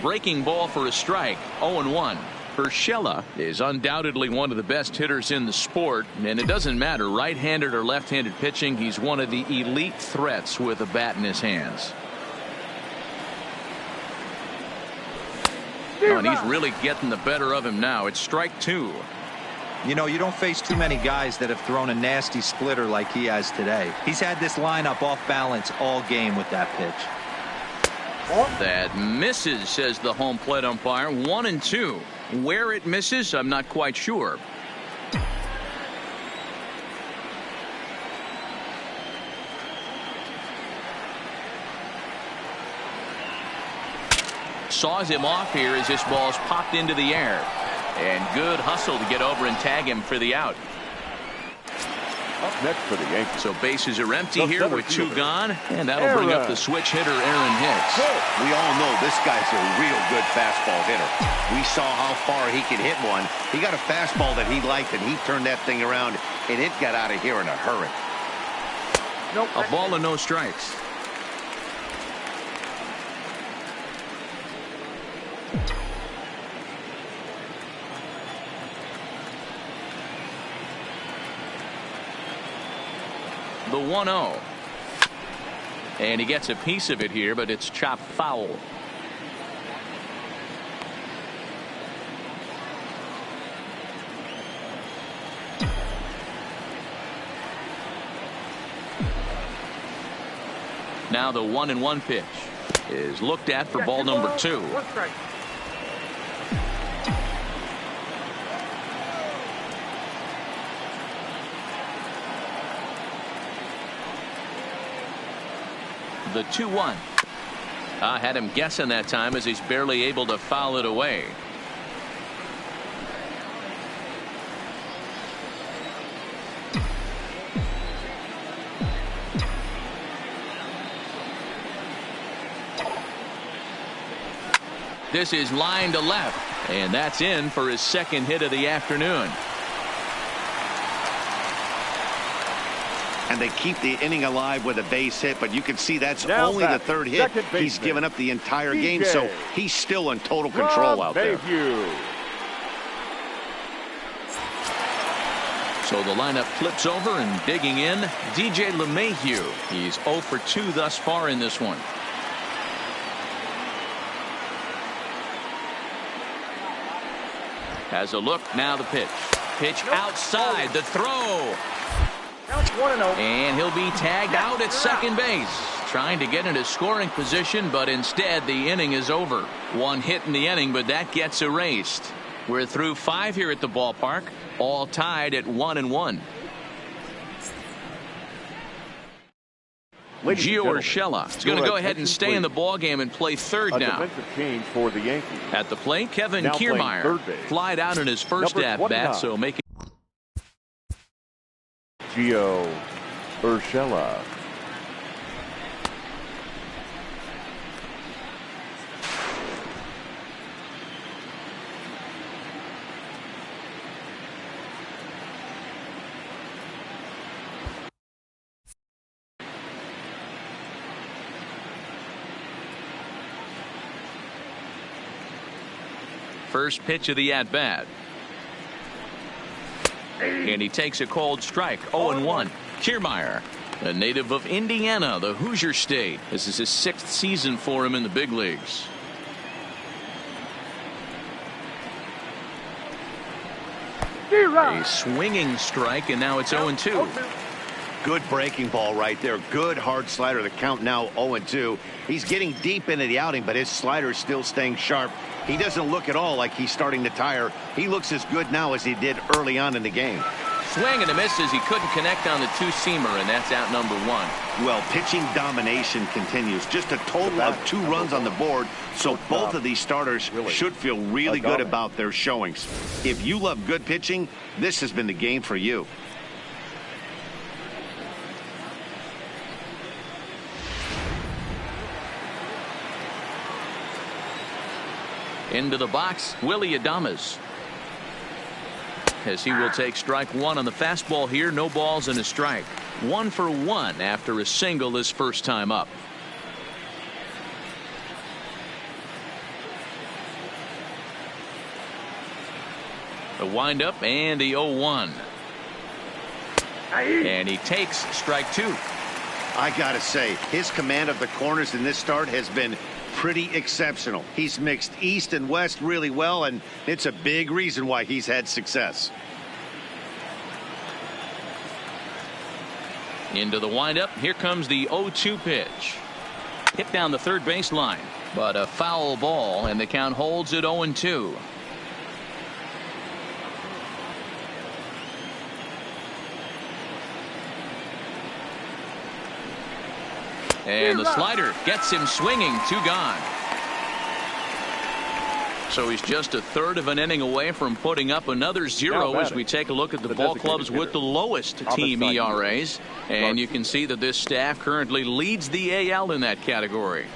Breaking ball for a strike. 0-1. Urshela is undoubtedly one of the best hitters in the sport, and it doesn't matter right-handed or left-handed pitching. He's one of the elite threats with a bat in his hands. Oh, and he's really getting the better of him now. It's strike 2. You know, you don't face too many guys that have thrown a nasty splitter like he has today. He's had this lineup off balance all game with that pitch. That misses, says the home plate umpire. 1-2. Where it misses, I'm not quite sure. Saws him off here as this ball's popped into the air. And good hustle to get over and tag him for the out. Up next for the Yankees. So bases are empty here with 2 gone, and that'll bring up the switch hitter, Aaron Hicks. We all know this guy's a real good fastball hitter. We saw how far he could hit one. He got a fastball that he liked, and he turned that thing around, and it got out of here in a hurry. A ball and no strikes. The 1-0. And he gets a piece of it here, but it's chopped foul. Now the 1-1 pitch is looked at for ball number 2. The 2-1. Had him guessing that time as he's barely able to foul it away. This is line to left, and that's in for his second hit of the afternoon. And they keep the inning alive with a base hit, but you can see that's now only the third hit. He's given up the entire game, so he's still in total control out there. So the lineup flips over, and digging in, DJ LeMahieu. He's 0 for 2 thus far in this one. Has a look, now the pitch. Pitch outside, the throw. And he'll be tagged out at second base. Trying to get into scoring position, but instead the inning is over. One hit in the inning, but that gets erased. We're through 5 here at the ballpark, all tied at 1-1. Gio Urshela is going to go ahead and stay in the ballgame and play third now. Change for the Yankees. At the plate, Kevin Kiermaier flied out in his first at-bat, so making Gio Urshela. first pitch of the at-bat. And he takes a cold strike. 0-1. Kiermaier, a native of Indiana, the Hoosier State. This is his 6th season for him in the big leagues. A swinging strike, and now it's 0-2. Good breaking ball right there. Good hard slider. The count now 0-2. He's getting deep into the outing, but his slider is still staying sharp. He doesn't look at all like he's starting to tire. He looks as good now as he did early on in the game. Swing and a miss as he couldn't connect on the two-seamer, and that's out number one. Well, pitching domination continues. Just a total of 2 runs on the board, so both of these starters should feel really good about their showings. If you love good pitching, this has been the game for you. Into the box, Willie Adames. As he will take strike one on the fastball here. No balls and a strike. 1 for 1 after a single his first time up. A windup and the 0-1. And he takes strike 2. I gotta say, his command of the corners in this start has been pretty exceptional. He's mixed east and west really well, and it's a big reason why he's had success. Into the windup. Here comes the 0-2 pitch. Hit down the third base line, but a foul ball, and the count holds at 0-2. And the slider gets him swinging. 2 gone. So he's just a third of an inning away from putting up another 0 as we take a look at the ball clubs with the lowest team ERAs. And you can see that this staff currently leads the AL in that category.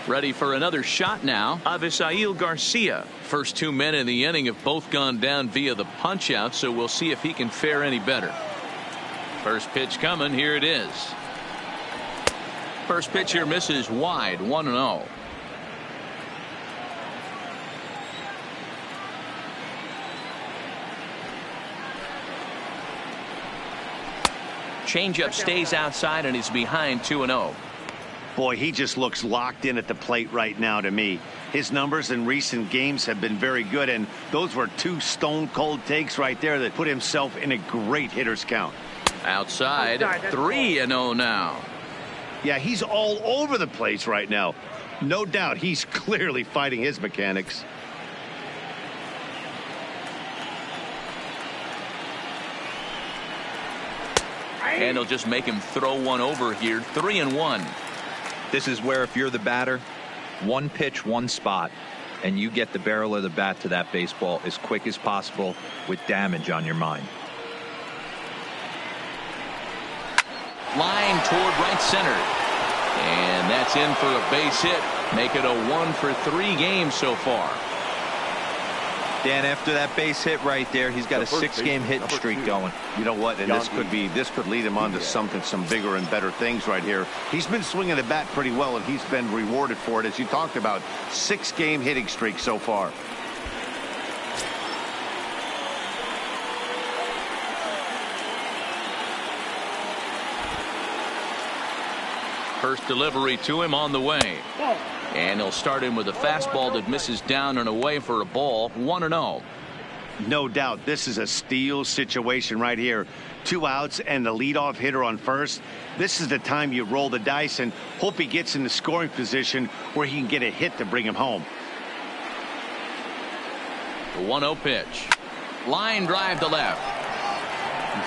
Ready for another shot now. Avisail Garcia. First 2 men in the inning have both gone down via the punch out, so we'll see if he can fare any better. First pitch coming. Here it is. First pitch here misses wide. 1-0. Changeup stays outside and is behind 2-0. Boy, he just looks locked in at the plate right now to me. His numbers in recent games have been very good, and those were 2 stone-cold takes right there that put himself in a great hitter's count. Outside, 3-0 now. Yeah, he's all over the place right now. No doubt he's clearly fighting his mechanics. And he'll just make him throw one over here. 3-1. This is where, if you're the batter, 1 pitch, 1 spot, and you get the barrel of the bat to that baseball as quick as possible with damage on your mind. Line toward right center. And that's in for a base hit. Make it a 1 for 3 game so far. Dan, after that base hit right there, he's got a 6-game hitting streak going. You know what? And this could lead him on to some bigger and better things right here. He's been swinging the bat pretty well, and he's been rewarded for it, as you talked about. 6-game hitting streak so far. First delivery to him on the way. And he'll start in with a fastball that misses down and away for a ball. 1-0. No doubt this is a steal situation right here. 2 outs and the leadoff hitter on first. This is the time you roll the dice and hope he gets in the scoring position where he can get a hit to bring him home. The 1-0 pitch. Line drive to left.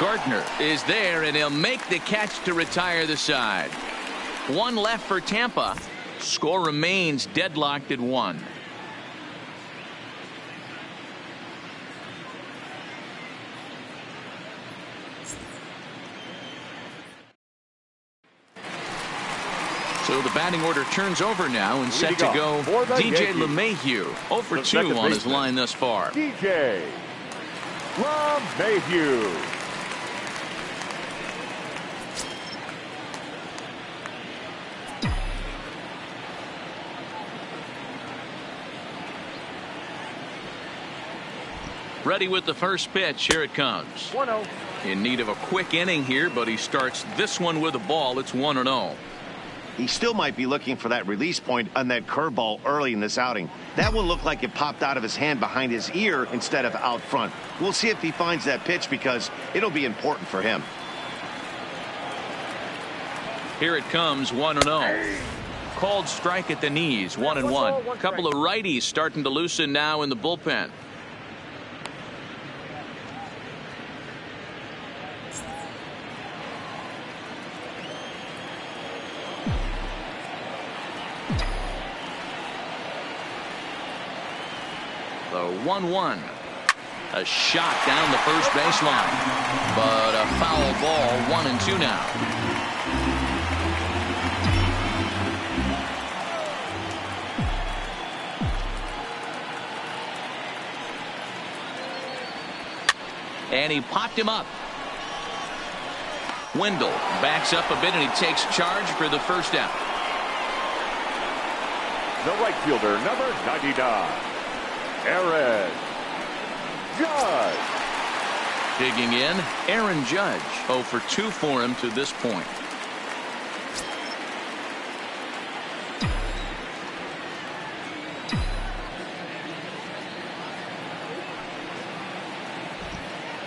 Gardner is there, and he'll make the catch to retire the side. 1 left for Tampa. Score remains deadlocked at 1. So the batting order turns over now and set to go. DJ LeMahieu 0 for 2 on his line thus far. DJ LeMahieu. Ready with the first pitch. Here it comes. 1-0. In need of a quick inning here, but he starts this one with a ball. It's 1-0. he still might be looking for that release point on that curveball early in this outing. That one looked like it popped out of his hand behind his ear instead of out front. We'll see if he finds that pitch because it'll be important for him. Here it comes, 1-0. Called strike at the knees, 1-1. A couple of righties starting to loosen now in the bullpen. The 1-1. A shot down the first baseline. But a foul ball, 1-2 now. And he popped him up. Wendell backs up a bit and he takes charge for the first out. The right fielder, number 99, Aaron Judge. Digging in, Aaron Judge. 0 for 2 for him to this point.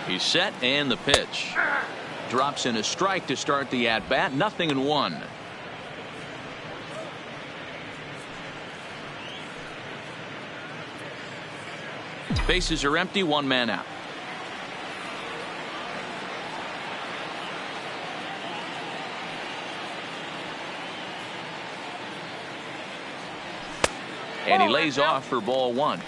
He's set and the pitch. Drops in a strike to start the at-bat. 0-1. Bases are empty, 1 man out. And he lays off for ball 1.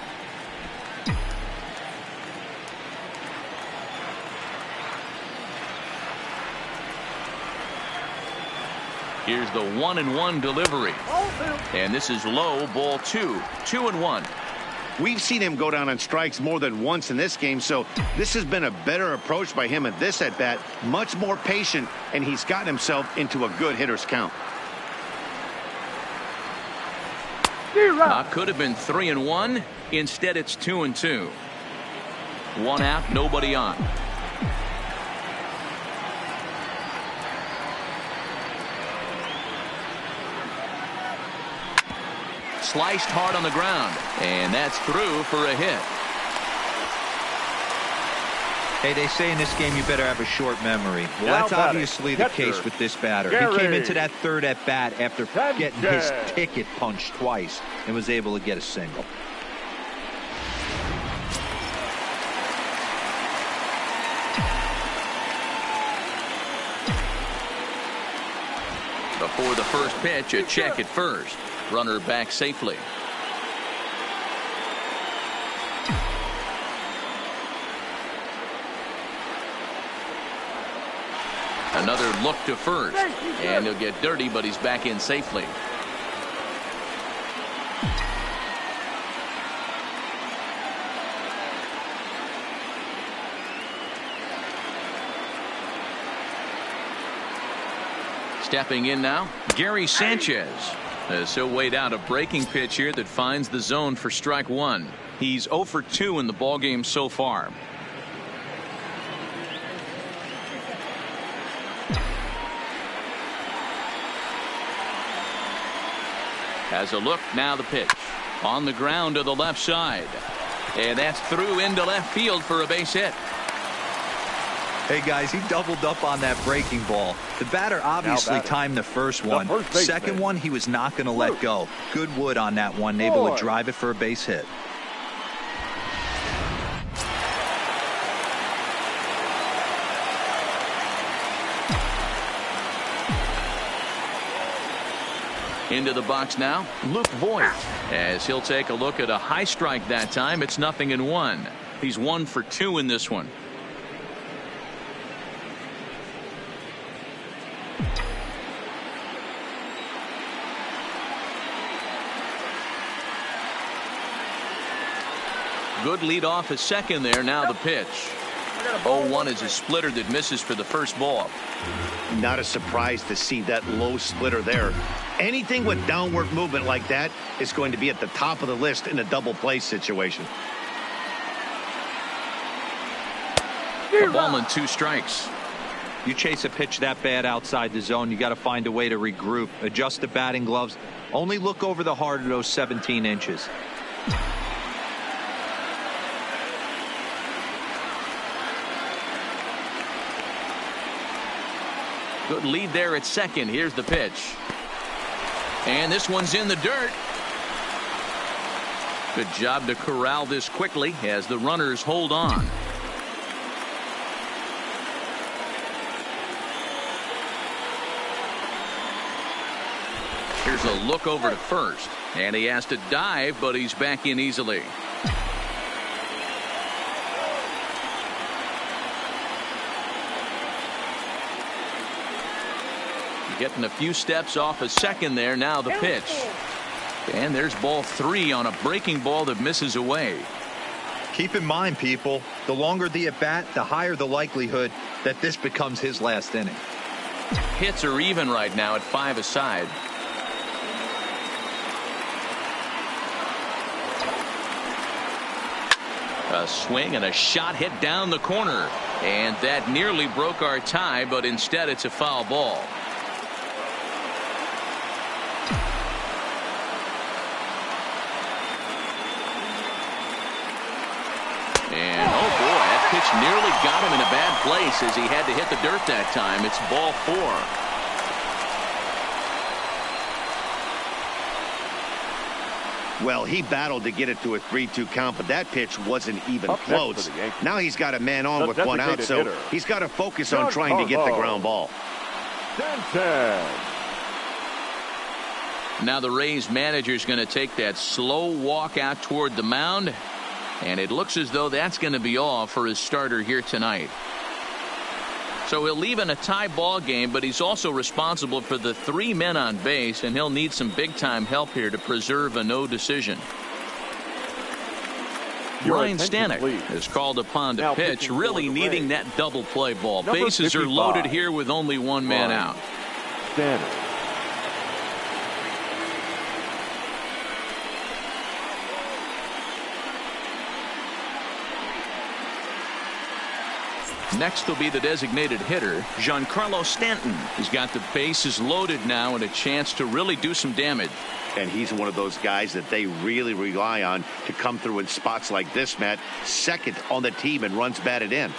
Here's the 1-1 delivery. And this is low, ball 2. 2-1. We've seen him go down on strikes more than once in this game, so this has been a better approach by him at this at-bat. Much more patient, and he's gotten himself into a good hitter's count. Could have been 3-1. Instead, it's 2-2. 1 out, nobody on. Sliced hard on the ground, and that's through for a hit. Hey, they say in this game you better have a short memory. Well, that's obviously the case with this batter. He came into that third at bat after getting his ticket punched twice and was able to get a single. Before the first pitch, a check at first. Runner back safely. Another look to first, and he'll get dirty, but he's back in safely. Stepping in now, Gary Sanchez. As he'll wait out a breaking pitch here that finds the zone for strike 1. He's 0 for 2 in the ballgame so far. Has a look, now the pitch. On the ground to the left side. And that's through into left field for a base hit. Hey guys, he doubled up on that breaking ball. The batter obviously timed the first one. Second one, he was not going to let go. Good wood on that one, able to drive it for a base hit. Into the box now, Luke Voigt. As he'll take a look at a high strike that time, it's 0-1. He's 1 for 2 in this one. Good lead off at second there. Now the pitch. 0-1 is a splitter that misses for the first ball. Not a surprise to see that low splitter there. Anything with downward movement like that is going to be at the top of the list in a double play situation. A ball and 2 strikes. You chase a pitch that bad outside the zone, you got to find a way to regroup, adjust the batting gloves. Only look over the heart of those 17 inches. Good lead there at second. Here's the pitch. And this one's in the dirt. Good job to corral this quickly as the runners hold on. Here's a look over to first. And he has to dive, but he's back in easily. Getting a few steps off a second there. Now the pitch. And there's ball 3 on a breaking ball that misses away. Keep in mind, people, the longer the at-bat, the higher the likelihood that this becomes his last inning. Hits are even right now at 5 aside. A swing and a shot hit down the corner. And that nearly broke our tie, but instead it's a foul ball. And oh boy, that pitch nearly got him in a bad place as he had to hit the dirt that time. It's ball 4. Well, he battled to get it to a 3-2 count, but that pitch wasn't even close. Now he's got a man on with 1 out, so he's got to focus on trying to get the ground ball. Now the Rays manager is going to take that slow walk out toward the mound. And it looks as though that's going to be all for his starter here tonight. So he'll leave in a tie ball game, but he's also responsible for the 3 men on base, and he'll need some big-time help here to preserve a no decision. Ryan Stanek is called upon to pitch, really needing that double play ball. Bases are loaded here with only 1 man out. Stanek. Next will be the designated hitter, Giancarlo Stanton. He's got the bases loaded now and a chance to really do some damage. And he's one of those guys that they really rely on to come through in spots like this, Matt. Second on the team and runs batted in.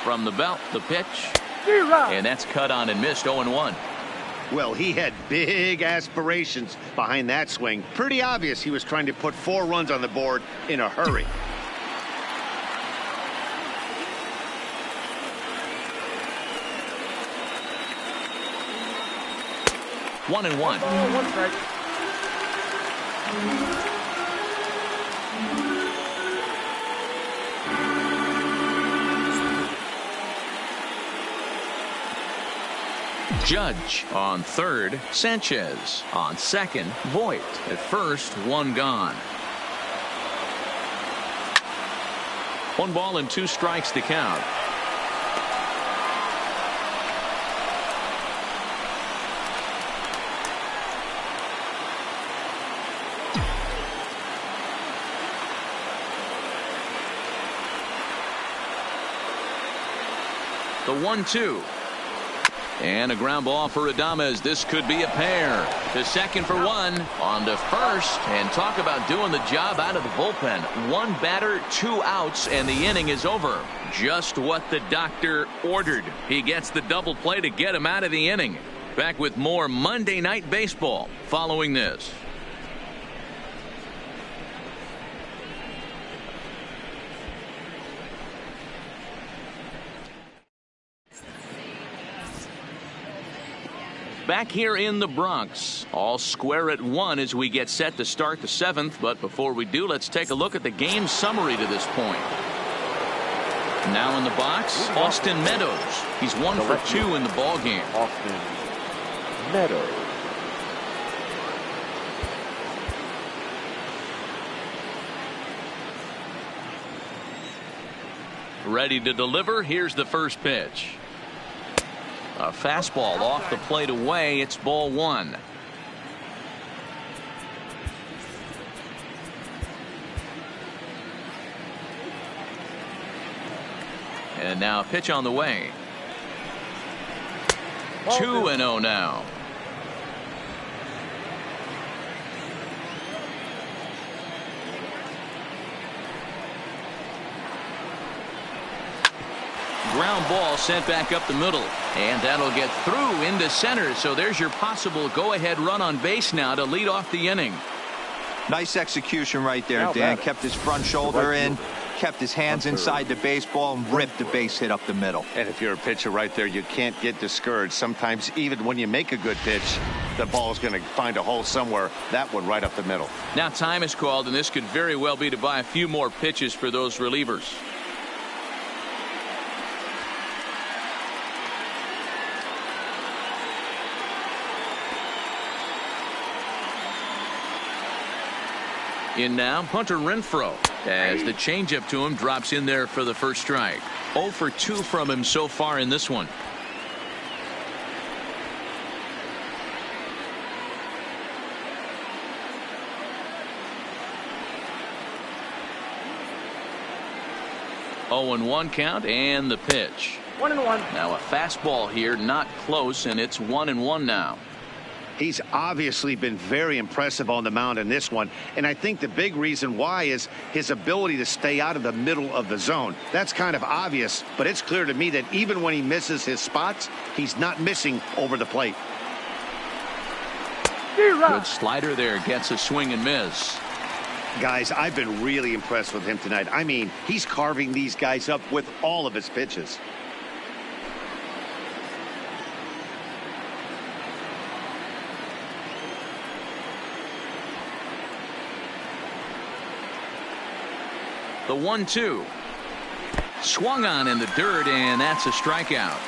From the belt, the pitch. And that's cut on and missed. 0-1. Well, he had big aspirations behind that swing. Pretty obvious he was trying to put 4 runs on the board in a hurry. One and one. One strike. Judge on third, Sanchez on second, Voit at first, 1 gone. 1 ball and 2 strikes to count. The 1-2. And a ground ball for Adames. This could be a pair. To second for 1. On to first. And talk about doing the job out of the bullpen. 1 batter, 2 outs, and the inning is over. Just what the doctor ordered. He gets the double play to get him out of the inning. Back with more Monday Night Baseball following this. Back here in the Bronx, all square at 1 as we get set to start the 7th. But before we do, let's take a look at the game summary to this point. Now in the box, Austin Meadows. He's 1 for 2 in the ball game. Austin Meadows. Ready to deliver. Here's the first pitch. A fastball off the plate away. It's ball one. And now a pitch on the way. 2-0 now. Ground ball sent back up the middle, and that'll get through into center. So there's your possible go-ahead run on base now to lead off the inning. Nice execution right there, Dan. Kept his front shoulder in, kept his hands inside the baseball, and ripped the base hit up the middle. And if you're a pitcher right there, you can't get discouraged. Sometimes even when you make a good pitch, the ball is going to find a hole somewhere. That one right up the middle. Now time is called, and this could very well be to buy a few more pitches for those relievers. In now, Hunter Renfroe, as the changeup to him drops in there for the first strike. 0 for 2 from him so far in this one. Oh, and 1 count, and the pitch. 1-1. Now a fastball here, not close, and it's 1-1 now. He's obviously been very impressive on the mound in this one, and I think the big reason why is his ability to stay out of the middle of the zone. That's kind of obvious, but it's clear to me that even when he misses his spots, he's not missing over the plate. Good slider there, gets a swing and miss. Guys, I've been really impressed with him tonight. I mean, he's carving these guys up with all of his pitches. The 1-2. Swung on in the dirt, and that's a strikeout.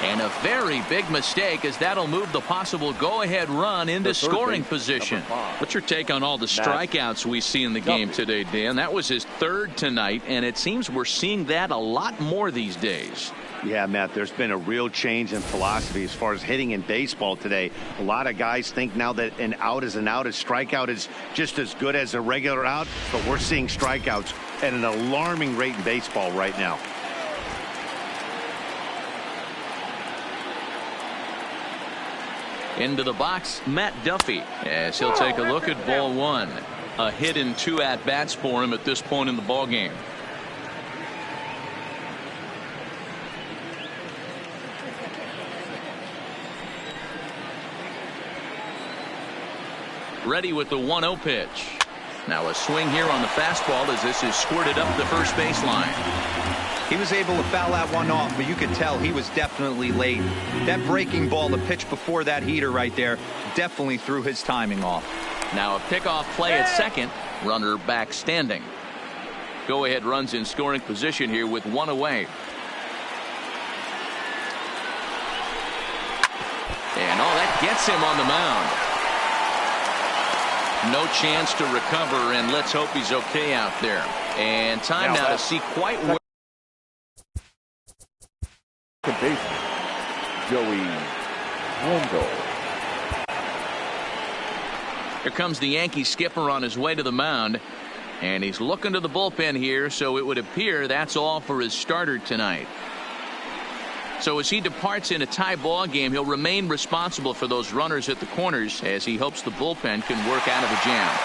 And a very big mistake, as that'll move the possible go-ahead run into scoring position. What's your take on all the strikeouts we see in the game today, Dan? That was his 3rd tonight, and it seems we're seeing that a lot more these days. Yeah, Matt, there's been a real change in philosophy as far as hitting in baseball today. A lot of guys think now that an out is an out. A strikeout is just as good as a regular out, but we're seeing strikeouts at an alarming rate in baseball right now. Into the box, Matt Duffy, as he'll take a look at ball 1. A hit in 2 at-bats for him at this point in the ballgame. Ready with the 1-0 pitch. Now a swing here on the fastball as this is squirted up the first baseline. He was able to foul that one off, but you could tell he was definitely late. That breaking ball, the pitch before that heater right there, definitely threw his timing off. Now a pickoff play at second. Runner back standing. Go ahead runs in scoring position here with 1 away. And that gets him on the mound. No chance to recover, and let's hope he's okay out there. And time now to see quite where. Joey Wendell. Here comes the Yankee skipper on his way to the mound, and he's looking to the bullpen here, so it would appear that's all for his starter tonight. So as he departs in a tie ball game, he'll remain responsible for those runners at the corners as he hopes the bullpen can work out of a jam.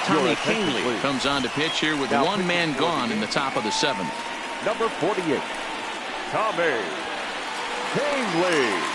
Tommy Kahnle comes on to pitch here with 1 man gone in the top of the 7th. Number 48, Tommy Kahnle.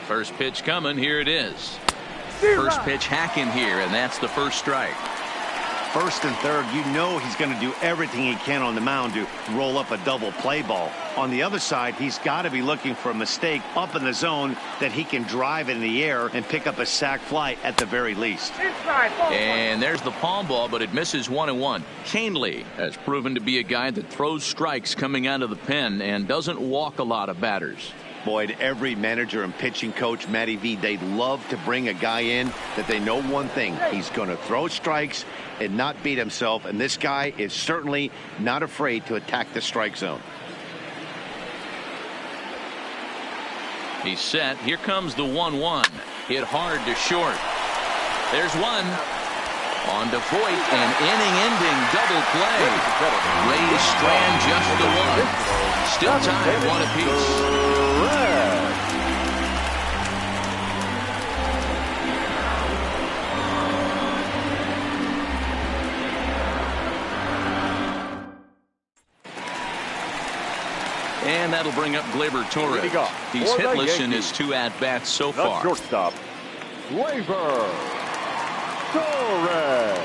First pitch coming. Here it is. First pitch hacking here, and that's the first strike. First and third, you know he's going to do everything he can on the mound to roll up a double play ball. On the other side, he's got to be looking for a mistake up in the zone that he can drive in the air and pick up a sac fly at the very least. And there's the palm ball, but it misses 1-1. Canely has proven to be a guy that throws strikes coming out of the pen and doesn't walk a lot of batters. Boyd, every manager and pitching coach, Matty V, they love to bring a guy in that they know one thing. He's going to throw strikes and not beat himself, and this guy is certainly not afraid to attack the strike zone. He's set. Here comes the 1-1. Hit hard to short. There's one. On to Voit, an inning-ending double play. Rays strand just the one. Still tied 1 apiece. And that'll bring up Gleyber Torres. He's hitless in his 2 at-bats so far. Shortstop, Gleyber Torres.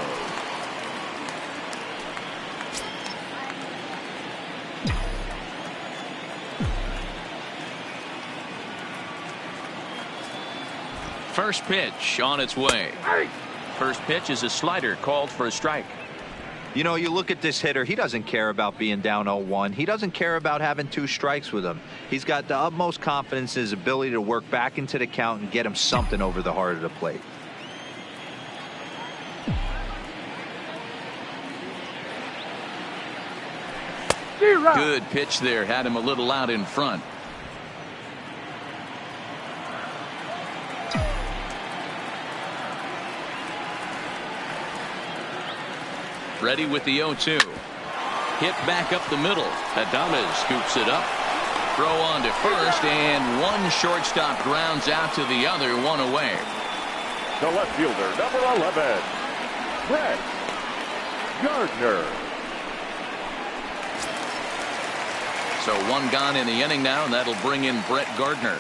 First pitch on its way. First pitch is a slider called for a strike. You know, you look at this hitter, he doesn't care about being down 0-1. He doesn't care about having 2 strikes with him. He's got the utmost confidence in his ability to work back into the count and get him something over the heart of the plate. Good pitch there. Had him a little out in front. Ready with the 0-2. Hit back up the middle. Adames scoops it up. Throw on to first, and one shortstop grounds out to the other, 1 away. The left fielder, number 11, Brett Gardner. So 1 gone in the inning now, and that'll bring in Brett Gardner.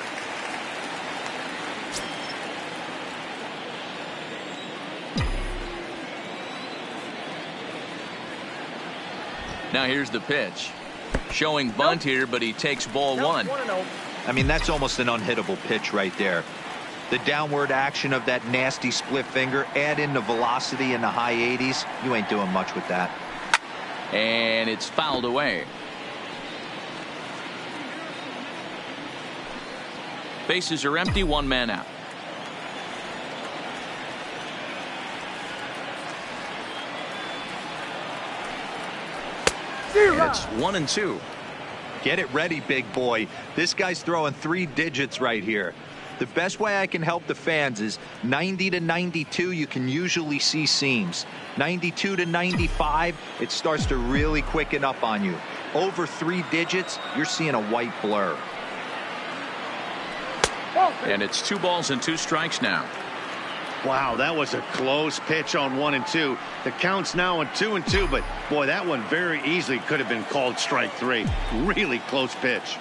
Now here's the pitch. Showing bunt here, but he takes ball 1. I mean, that's almost an unhittable pitch right there. The downward action of that nasty split finger, add in the velocity in the high 80s, you ain't doing much with that. And it's fouled away. Bases are empty, 1 man out. It's 1-2. Get it ready, big boy. This guy's throwing 3 digits right here. The best way I can help the fans is 90 to 92, you can usually see seams. 92 to 95, it starts to really quicken up on you. Over 3 digits, you're seeing a white blur. And it's 2 balls and 2 strikes now. Wow, that was a close pitch on 1 and 2. The count's now on 2 and 2, but boy, that one very easily could have been called strike 3. Really close pitch.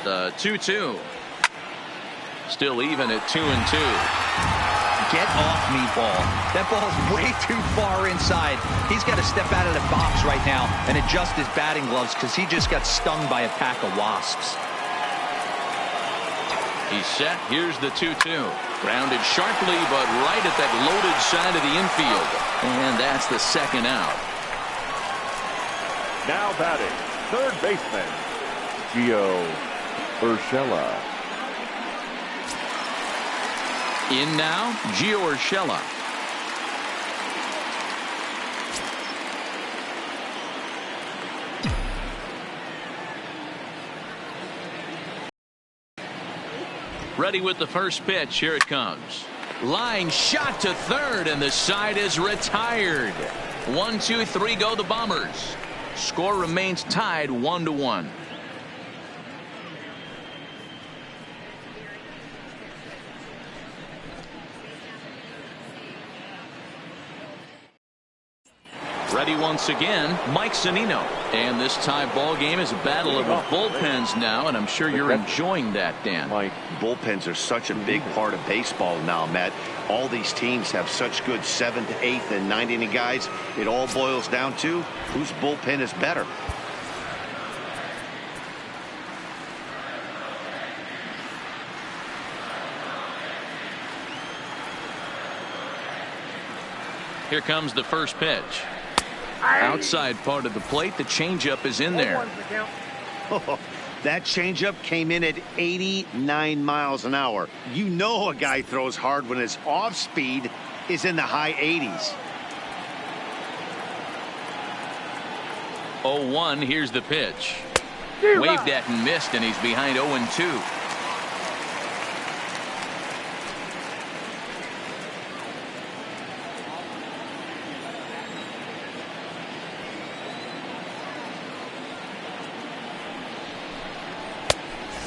The 2-2. Still even at 2 and 2. Get off me, ball. That ball's way too far inside. He's got to step out of the box right now and adjust his batting gloves because he just got stung by a pack of wasps. He's set. Here's the 2-2. Grounded sharply, but right at that loaded side of the infield. And that's the 2nd out. Now batting, third baseman, Gio Urshela. In now, Gio Urshela. Ready with the first pitch. Here it comes. Line shot to third, and the side is retired. 1, 2, 3 go the Bombers. Score remains tied 1-1. Ready once again, Mike Zunino. And this tie ball game is a battle of the bullpens now, and I'm sure you're enjoying that, Dan. Mike, bullpens are such a big part of baseball now, Matt. All these teams have such good 7th, 8th, and 9th inning guys. It all boils down to whose bullpen is better. Here comes the first pitch. Outside part of the plate, the changeup is in there. That changeup came in at 89 miles an hour. You know a guy throws hard when his off speed is in the high 80s. 0-1, here's the pitch. Waved at and missed, and he's behind 0-2.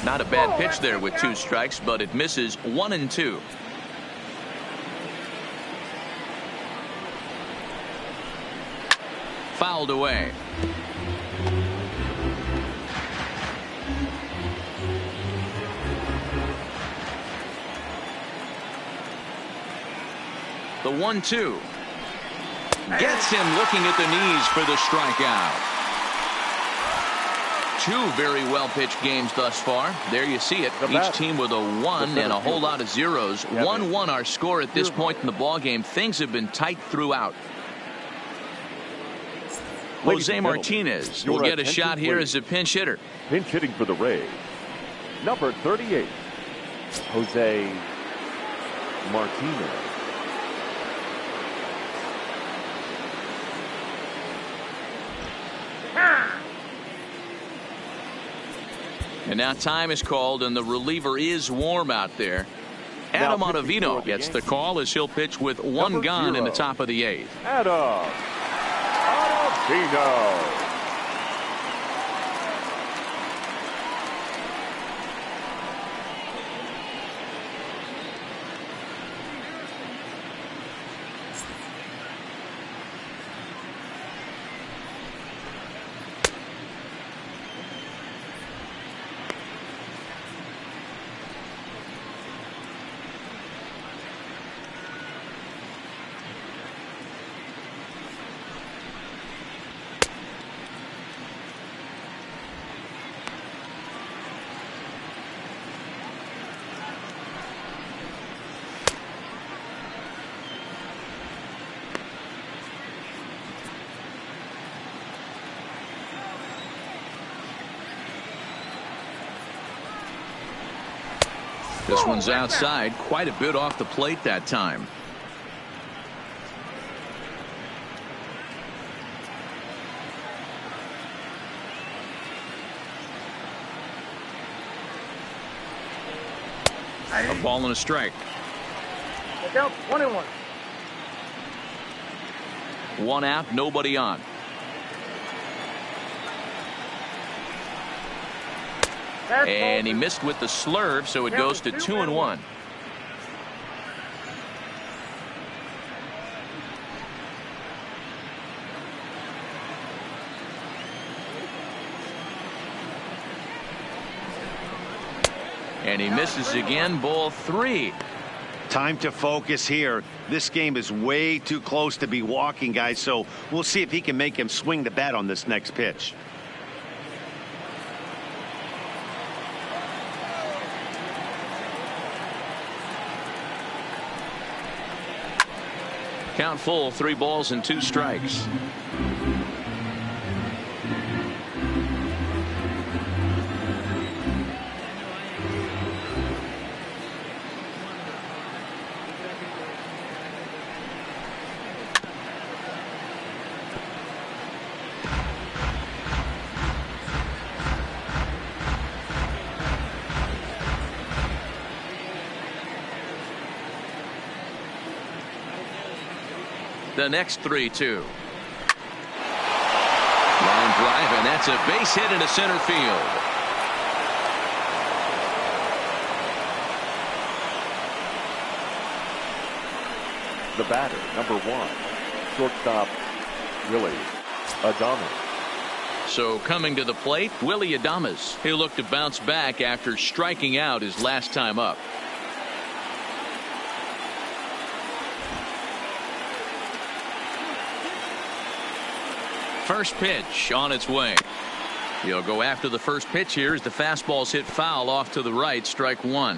Not a bad pitch there with 2 strikes, but it misses 1-2. Fouled away. The 1-2 gets him looking at the knees for the strikeout. 2 very well pitched games thus far. There you see it. Each team with a 1 and a whole lot of zeros. 1-1 our score at this point in the ball game. Things have been tight throughout. Jose Martinez will get a shot here as a pinch hitter. Pinch hitting for the Rays, number 38, Jose Martinez. And now time is called, and the reliever is warm out there. Adam Ottavino gets the call as he'll pitch with 1 gone in the top of the 8th. Adam Ottavino. This one's outside, quite a bit off the plate that time. A ball and a strike. 1-1. 1 out, nobody on. And he missed with the slurve, so it goes to 2-1. And he misses again, ball 3. Time to focus here. This game is way too close to be walking, guys, so we'll see if he can make him swing the bat on this next pitch. Count full, 3 balls and 2 strikes. The next 3-2. Line drive, and that's a base hit into center field. The batter, number 1, shortstop Willie Adames. So coming to the plate, Willie Adames. He'll look to bounce back after striking out his last time up. First pitch on its way. He'll go after the first pitch here as the fastball's hit foul off to the right. Strike one.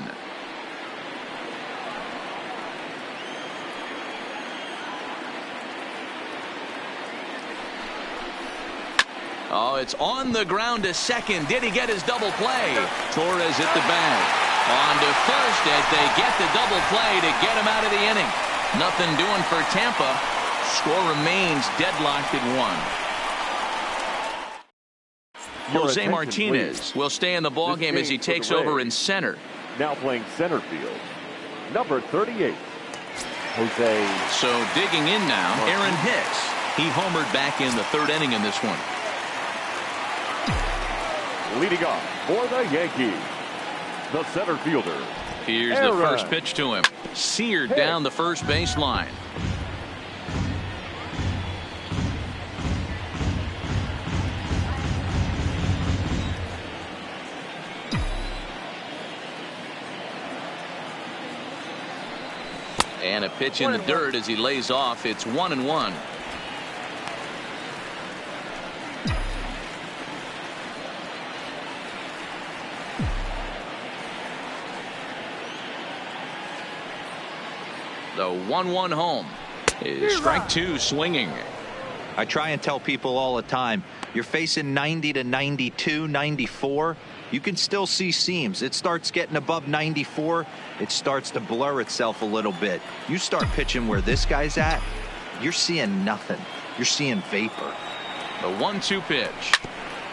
Oh, it's on the ground to second. Did he get his double play? Torres hit the bag. On to first as they get the double play to get him out of the inning. Nothing doing for Tampa. Score remains deadlocked at 1. Jose Martinez will stay in the ballgame as he takes over in center. Now playing center field, number 38, Jose. So digging in now, Aaron Hicks. He homered back in the third inning in this one. Leading off for the Yankees, the center fielder. Here's the first pitch to him. Seared down the first baseline. And a pitch in the dirt as he lays off. It's 1-1. The 1-1 home is strike two swinging. I try and tell people all the time, you're facing 90 to 92, 94. You can still see seams. It starts getting above 94. It starts to blur itself a little bit. You start pitching where this guy's at, you're seeing nothing. You're seeing vapor. The 1-2 pitch.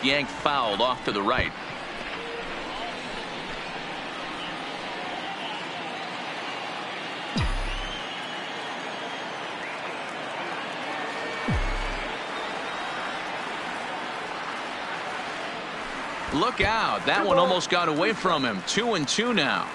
Yanked fouled off to the right. Look out. That one almost got away from him. 2-2 now.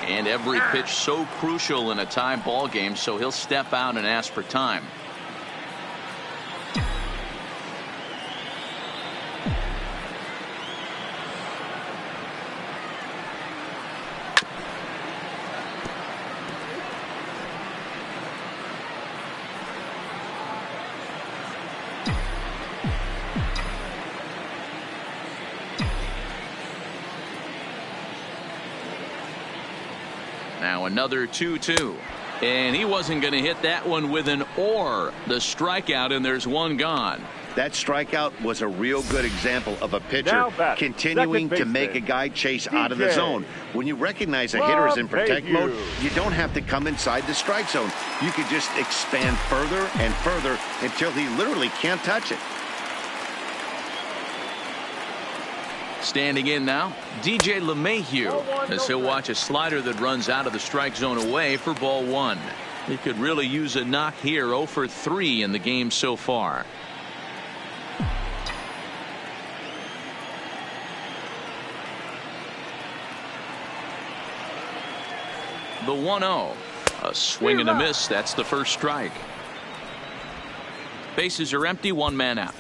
And every pitch so crucial in a tie ball game, so he'll step out and ask for time. Now another 2-2. And he wasn't going to hit that one with an or. The strikeout, and there's one gone. That strikeout was a real good example of a pitcher continuing to make a guy chase out of the zone. When you recognize a hitter is in protect mode, you don't have to come inside the strike zone. You can just expand further and further until he literally can't touch it. Standing in now, DJ LeMahieu, as he'll watch a slider that runs out of the strike zone away for ball one. He could really use a knock here. 0 for 3 in the game so far. The 1-0. A swing and a miss. That's the first strike. Bases are empty. One man out.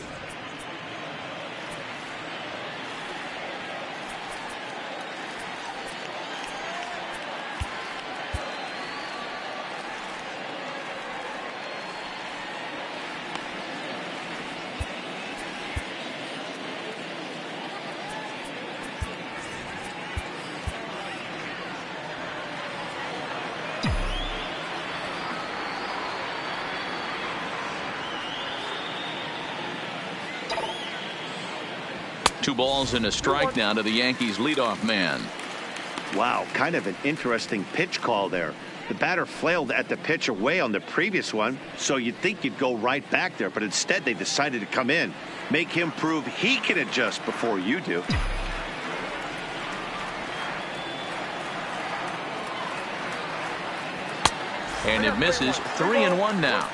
Two balls and a strike now to the Yankees leadoff man. Wow, kind of an interesting pitch call there. The batter flailed at the pitch away on the previous one, so you'd think you'd go right back there, but instead they decided to come in, make him prove he can adjust before you do. And it misses. 3-1 now.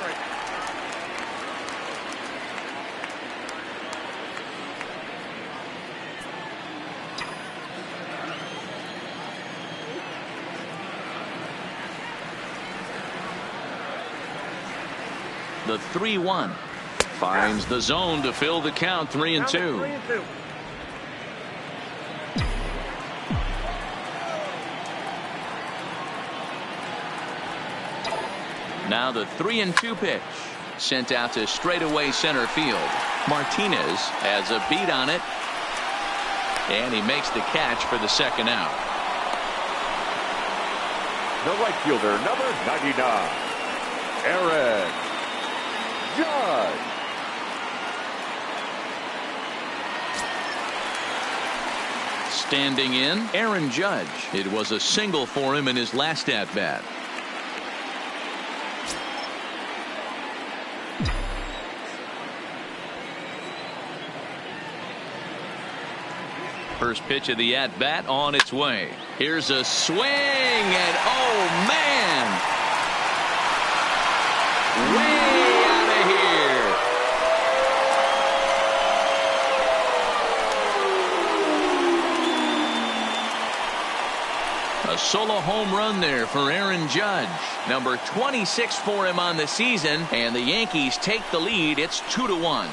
The 3-1 finds the zone to fill the count. 3-2. Now the 3-2 pitch sent out to straightaway center field. Martinez has a beat on it, and he makes the catch for the second out. The right fielder, number 99, Aaron Judge. Standing in, Aaron Judge. It was a single for him in his last at bat. First pitch of the at bat on its way. Here's a swing, and oh man, way out of here. A solo home run there for Aaron Judge. Number 26 for him on the season, and the Yankees take the lead. It's 2-1.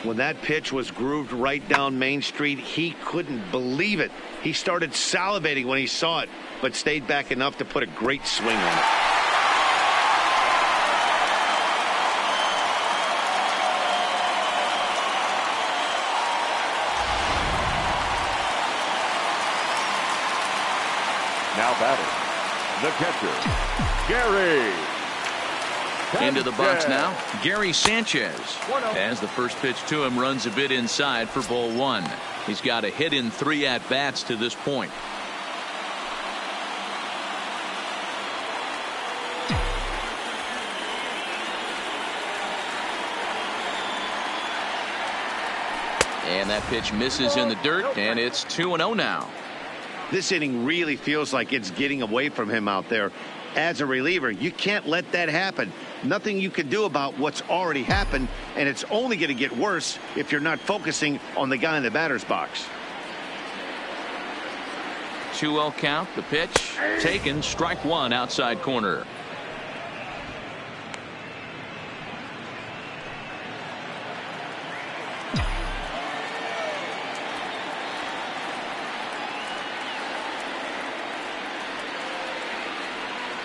When that pitch was grooved right down Main Street, he couldn't believe it. He started salivating when he saw it, but stayed back enough to put a great swing on it. Now batting, the catcher, Gary. Into the box now, Gary Sanchez. As the first pitch to him runs a bit inside for ball one. He's got a hit in 3 at-bats to this point. And that pitch misses in the dirt, and it's 2-0 now. This inning really feels like it's getting away from him out there. As a reliever, you can't let that happen. Nothing you can do about what's already happened, and it's only going to get worse if you're not focusing on the guy in the batter's box. 2-0 count. The pitch taken. Strike one, outside corner.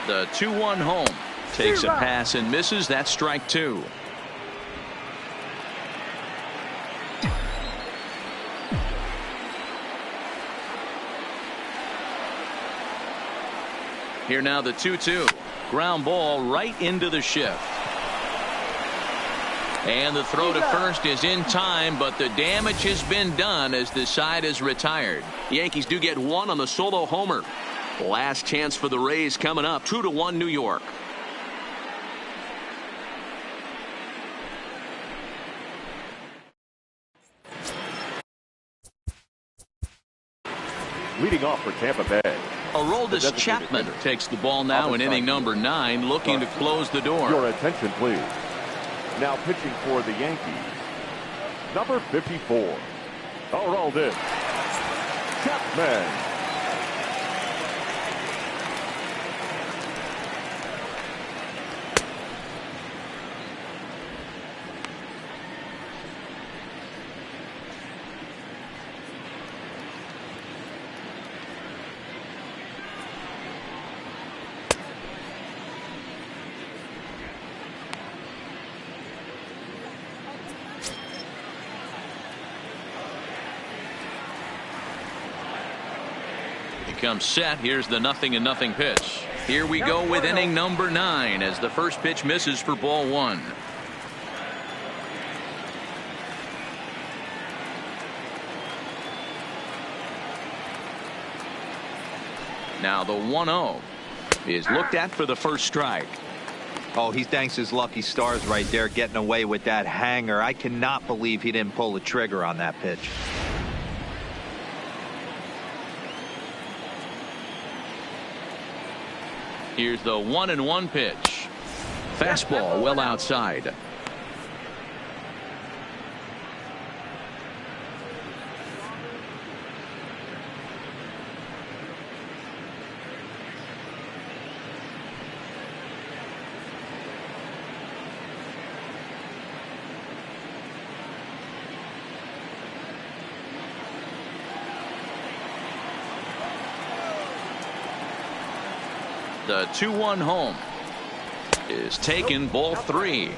The 2-1 home. Takes a pass and misses. That's strike two. Here now the 2-2. Ground ball right into the shift. And the throw to first is in time, but the damage has been done as the side is retired. The Yankees do get one on the solo homer. Last chance for the Rays coming up. 2-1 New York. Leading off for Tampa Bay, Aroldis Chapman takes the ball now in inning number 9, looking to close the door. Your attention, please. Now pitching for the Yankees, number 54, Aroldis Chapman. becomes set. Here's the 0-0 pitch. Here we go with inning number 9 as the first pitch misses for ball 1. Now the 1-0 is looked at for the first strike. Oh, he thanks his lucky stars right there, getting away with that hanger. I cannot believe he didn't pull the trigger on that pitch. Here's the 1-1 pitch. Fastball well outside. The 2-1 home is taken, ball 3.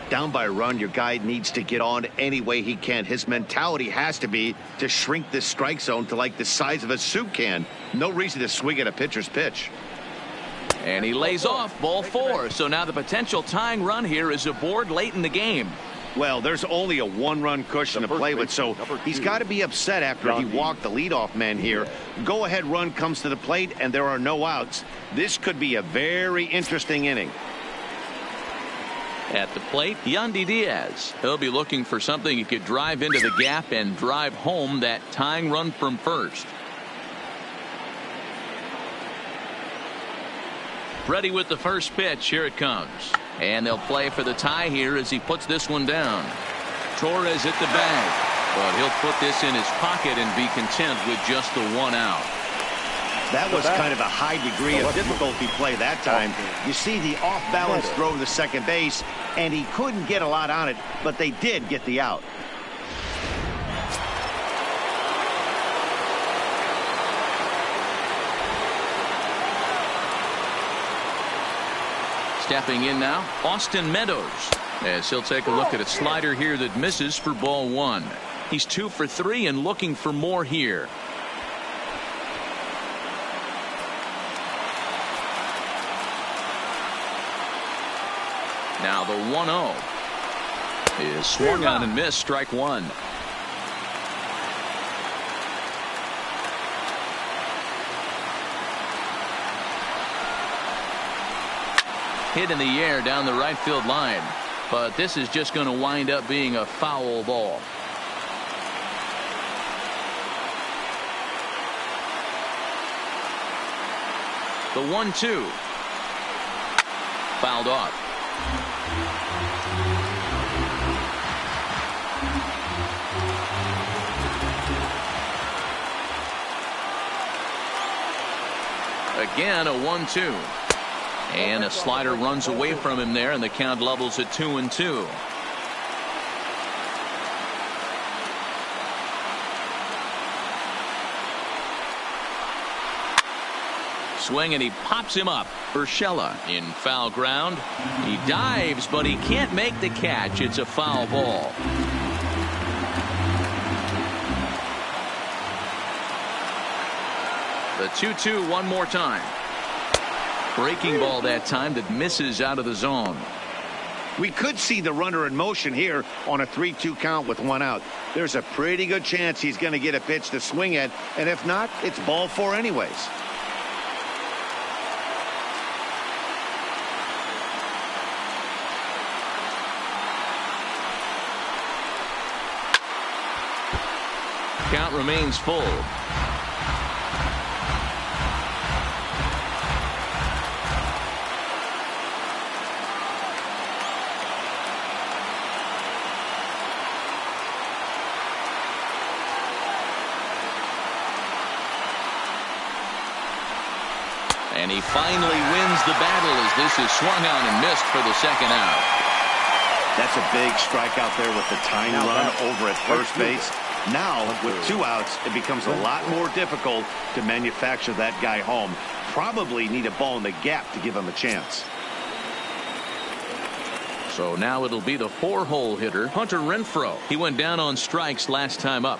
Down by a run, your guy needs to get on any way he can. His mentality has to be to shrink this strike zone to like the size of a soup can. No reason to swing at a pitcher's pitch. And he lays off, ball 4. So now the potential tying run here is aboard late in the game. Well, there's only a 1-run cushion to play with, so he's got to be upset after he walked the leadoff man here. Go-ahead run comes to the plate, and there are no outs. This could be a very interesting inning. At the plate, Yandy Diaz. He'll be looking for something he could drive into the gap and drive home that tying run from first. Ready with the first pitch. Here it comes. And they'll play for the tie here as he puts this one down. Torres at the bag. But he'll put this in his pocket and be content with just the 1 out. That was kind of a high degree of difficulty play that time. You see the off-balance throw to second base, and he couldn't get a lot on it, but they did get the out. Stepping in now, Austin Meadows, as he'll take a look at a slider here that misses for ball 1. He's 2 for 3 and looking for more here. Now the 1-0 is swung on and missed, strike 1. Hit in the air down the right field line, but this is just going to wind up being a foul ball. The 1-2 fouled off. Again, a 1-2. And a slider runs away from him there, and the count levels at 2-2. Swing, and he pops him up. Urshela in foul ground. He dives, but he can't make the catch. It's a foul ball. The 2-2 one more time. Breaking ball that time that misses out of the zone. We could see the runner in motion here on a 3-2 count with 1 out. There's a pretty good chance he's going to get a pitch to swing at, and if not, it's ball 4 anyways. Count remains full. And he finally wins the battle as this is swung on and missed for the second out. That's a big strikeout there with the tying run over at first base. Now, with 2 outs, it becomes a lot more difficult to manufacture that guy home. Probably need a ball in the gap to give him a chance. So now it'll be the 4-hole hitter, Hunter Renfroe. He went down on strikes last time up.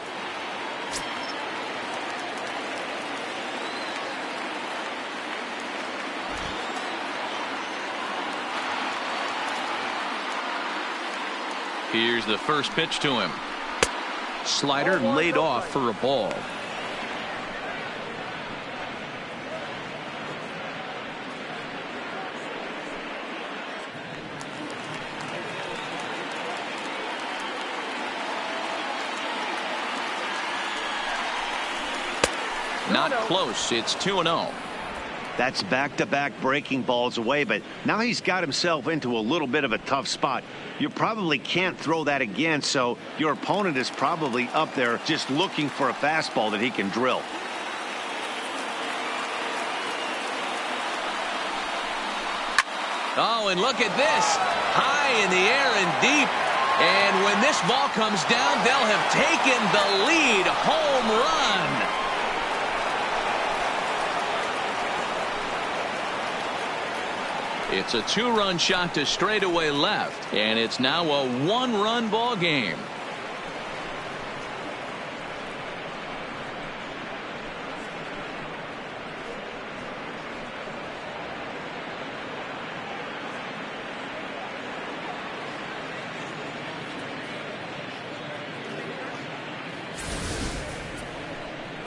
Here's the first pitch to him. Slider laid off for a ball. Not close. It's 2-0. That's back-to-back breaking balls away, but now he's got himself into a little bit of a tough spot. You probably can't throw that again, so your opponent is probably up there just looking for a fastball that he can drill. Oh, and look at this. High in the air and deep. And when this ball comes down, they'll have taken the lead. Home run. It's a 2-run shot to straightaway left, and it's now a 1-run ball game.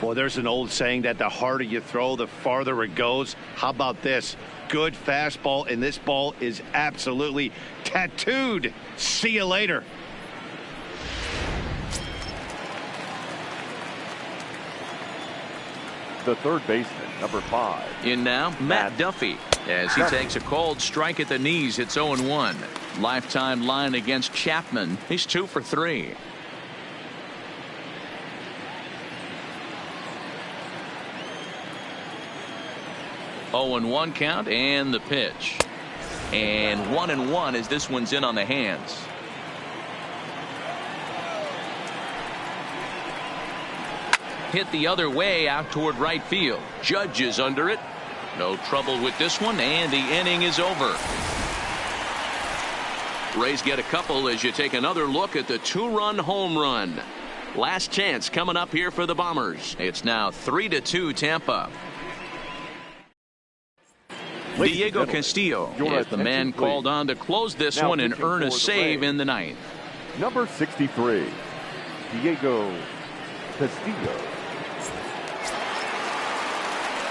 Well, there's an old saying that the harder you throw, the farther it goes. How about this? Good fastball, and this ball is absolutely tattooed. See you later. The third baseman, number 5. In now, Matt Duffy. As he takes a cold strike at the knees, it's 0-1. Lifetime line against Chapman. He's 2 for 3. Oh, and 1 count, and the pitch. And 1-1 as this one's in on the hands. Hit the other way out toward right field. Judge is under it. No trouble with this one, and the inning is over. Rays get a couple as you take another look at the 2-run home run. Last chance coming up here for the Bombers. It's now 3-2 Tampa. Diego Castillo is the man called on to close this one and earn a save in the ninth. Number 63, Diego Castillo.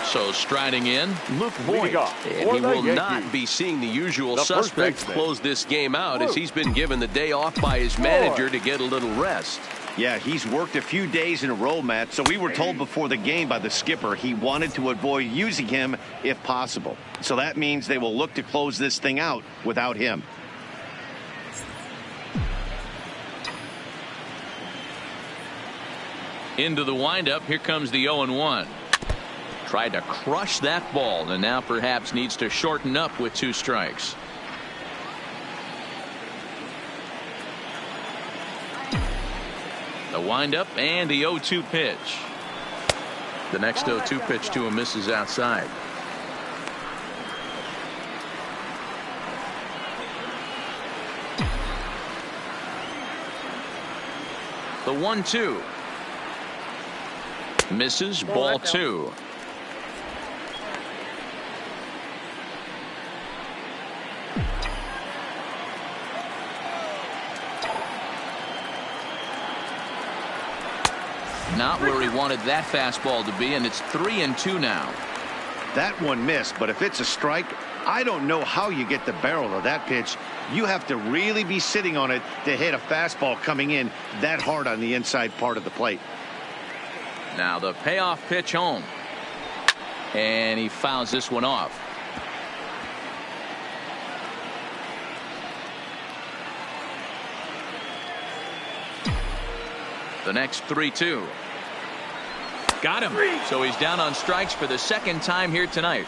So striding in, Luke Voigt, and he will not be seeing the usual suspects close this game out as he's been given the day off by his manager to get a little rest. Yeah, he's worked a few days in a row, Matt, so we were told before the game by the skipper he wanted to avoid using him if possible. So that means they will look to close this thing out without him. Into the windup, here comes the 0-1. Tried to crush that ball, and now perhaps needs to shorten up with 2 strikes. The windup and the 0-2 pitch. The next 0-2 pitch to him misses outside. The 1-2 misses, ball 2. Not where he wanted that fastball to be, and it's 3-2 now. That one missed, but if it's a strike, I don't know how you get the barrel of that pitch. You have to really be sitting on it to hit a fastball coming in that hard on the inside part of the plate. Now the payoff pitch home, and he fouls this one off. The next 3-2. Got him. So he's down on strikes for the second time here tonight.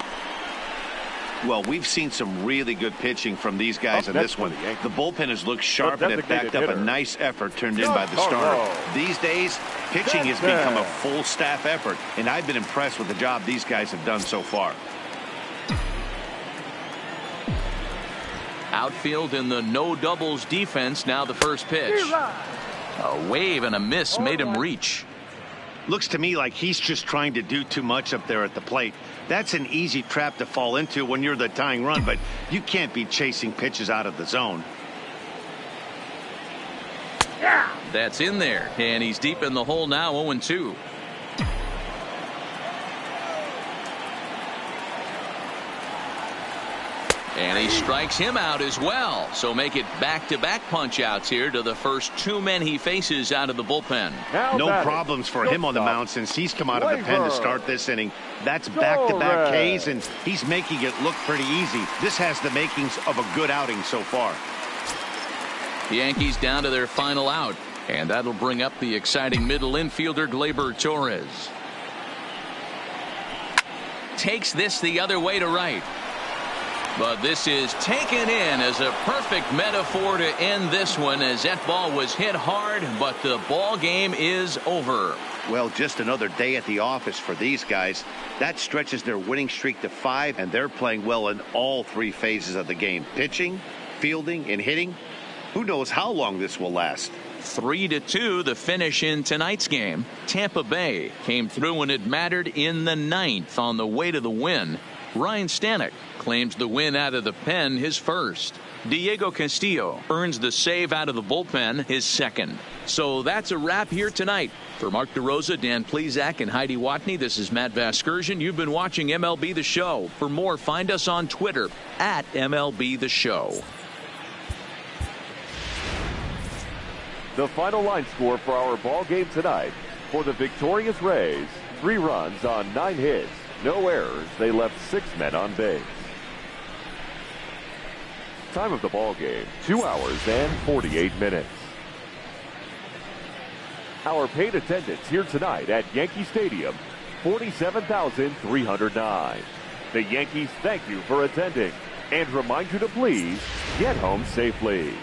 Well, we've seen some really good pitching from these guys in this one. The bullpen has looked sharp and it backed up a nice effort turned in by the starter. These days, pitching has become a full staff effort, and I've been impressed with the job these guys have done so far. Outfield in the no doubles defense. Now the first pitch. A wave and a miss made him reach. Looks to me like he's just trying to do too much up there at the plate. That's an easy trap to fall into when you're the tying run, but you can't be chasing pitches out of the zone. That's in there, and he's deep in the hole now, 0-2. And he strikes him out as well. So make it back-to-back punch-outs here to the first two men he faces out of the bullpen. No problems for him on the mound since he's come out of the pen to start this inning. That's back-to-back Ks, and he's making it look pretty easy. This has the makings of a good outing so far. The Yankees down to their final out, and that'll bring up the exciting middle infielder Gleyber Torres. Takes this the other way to right. But this is taken in as a perfect metaphor to end this one, as that ball was hit hard, but the ball game is over. Well, just another day at the office for these guys. That stretches their winning streak to 5, and they're playing well in all 3 phases of the game. Pitching, fielding, and hitting. Who knows how long this will last? 3-2 the finish in tonight's game. Tampa Bay came through when it mattered in the 9th on the way to the win. Ryan Stanek claims the win out of the pen, his first. Diego Castillo earns the save out of the bullpen, his second. So that's a wrap here tonight. For Mark DeRosa, Dan Plesac, and Heidi Watney, this is Matt Vasgersian. You've been watching MLB The Show. For more, find us on Twitter at MLB The Show. The final line score for our ball game tonight. For the victorious Rays, 3 runs on 9 hits. No errors. They left 6 men on base. Time of the ball game, 2 hours and 48 minutes. Our paid attendance here tonight at Yankee Stadium, 47,309. The Yankees thank you for attending and remind you to please get home safely.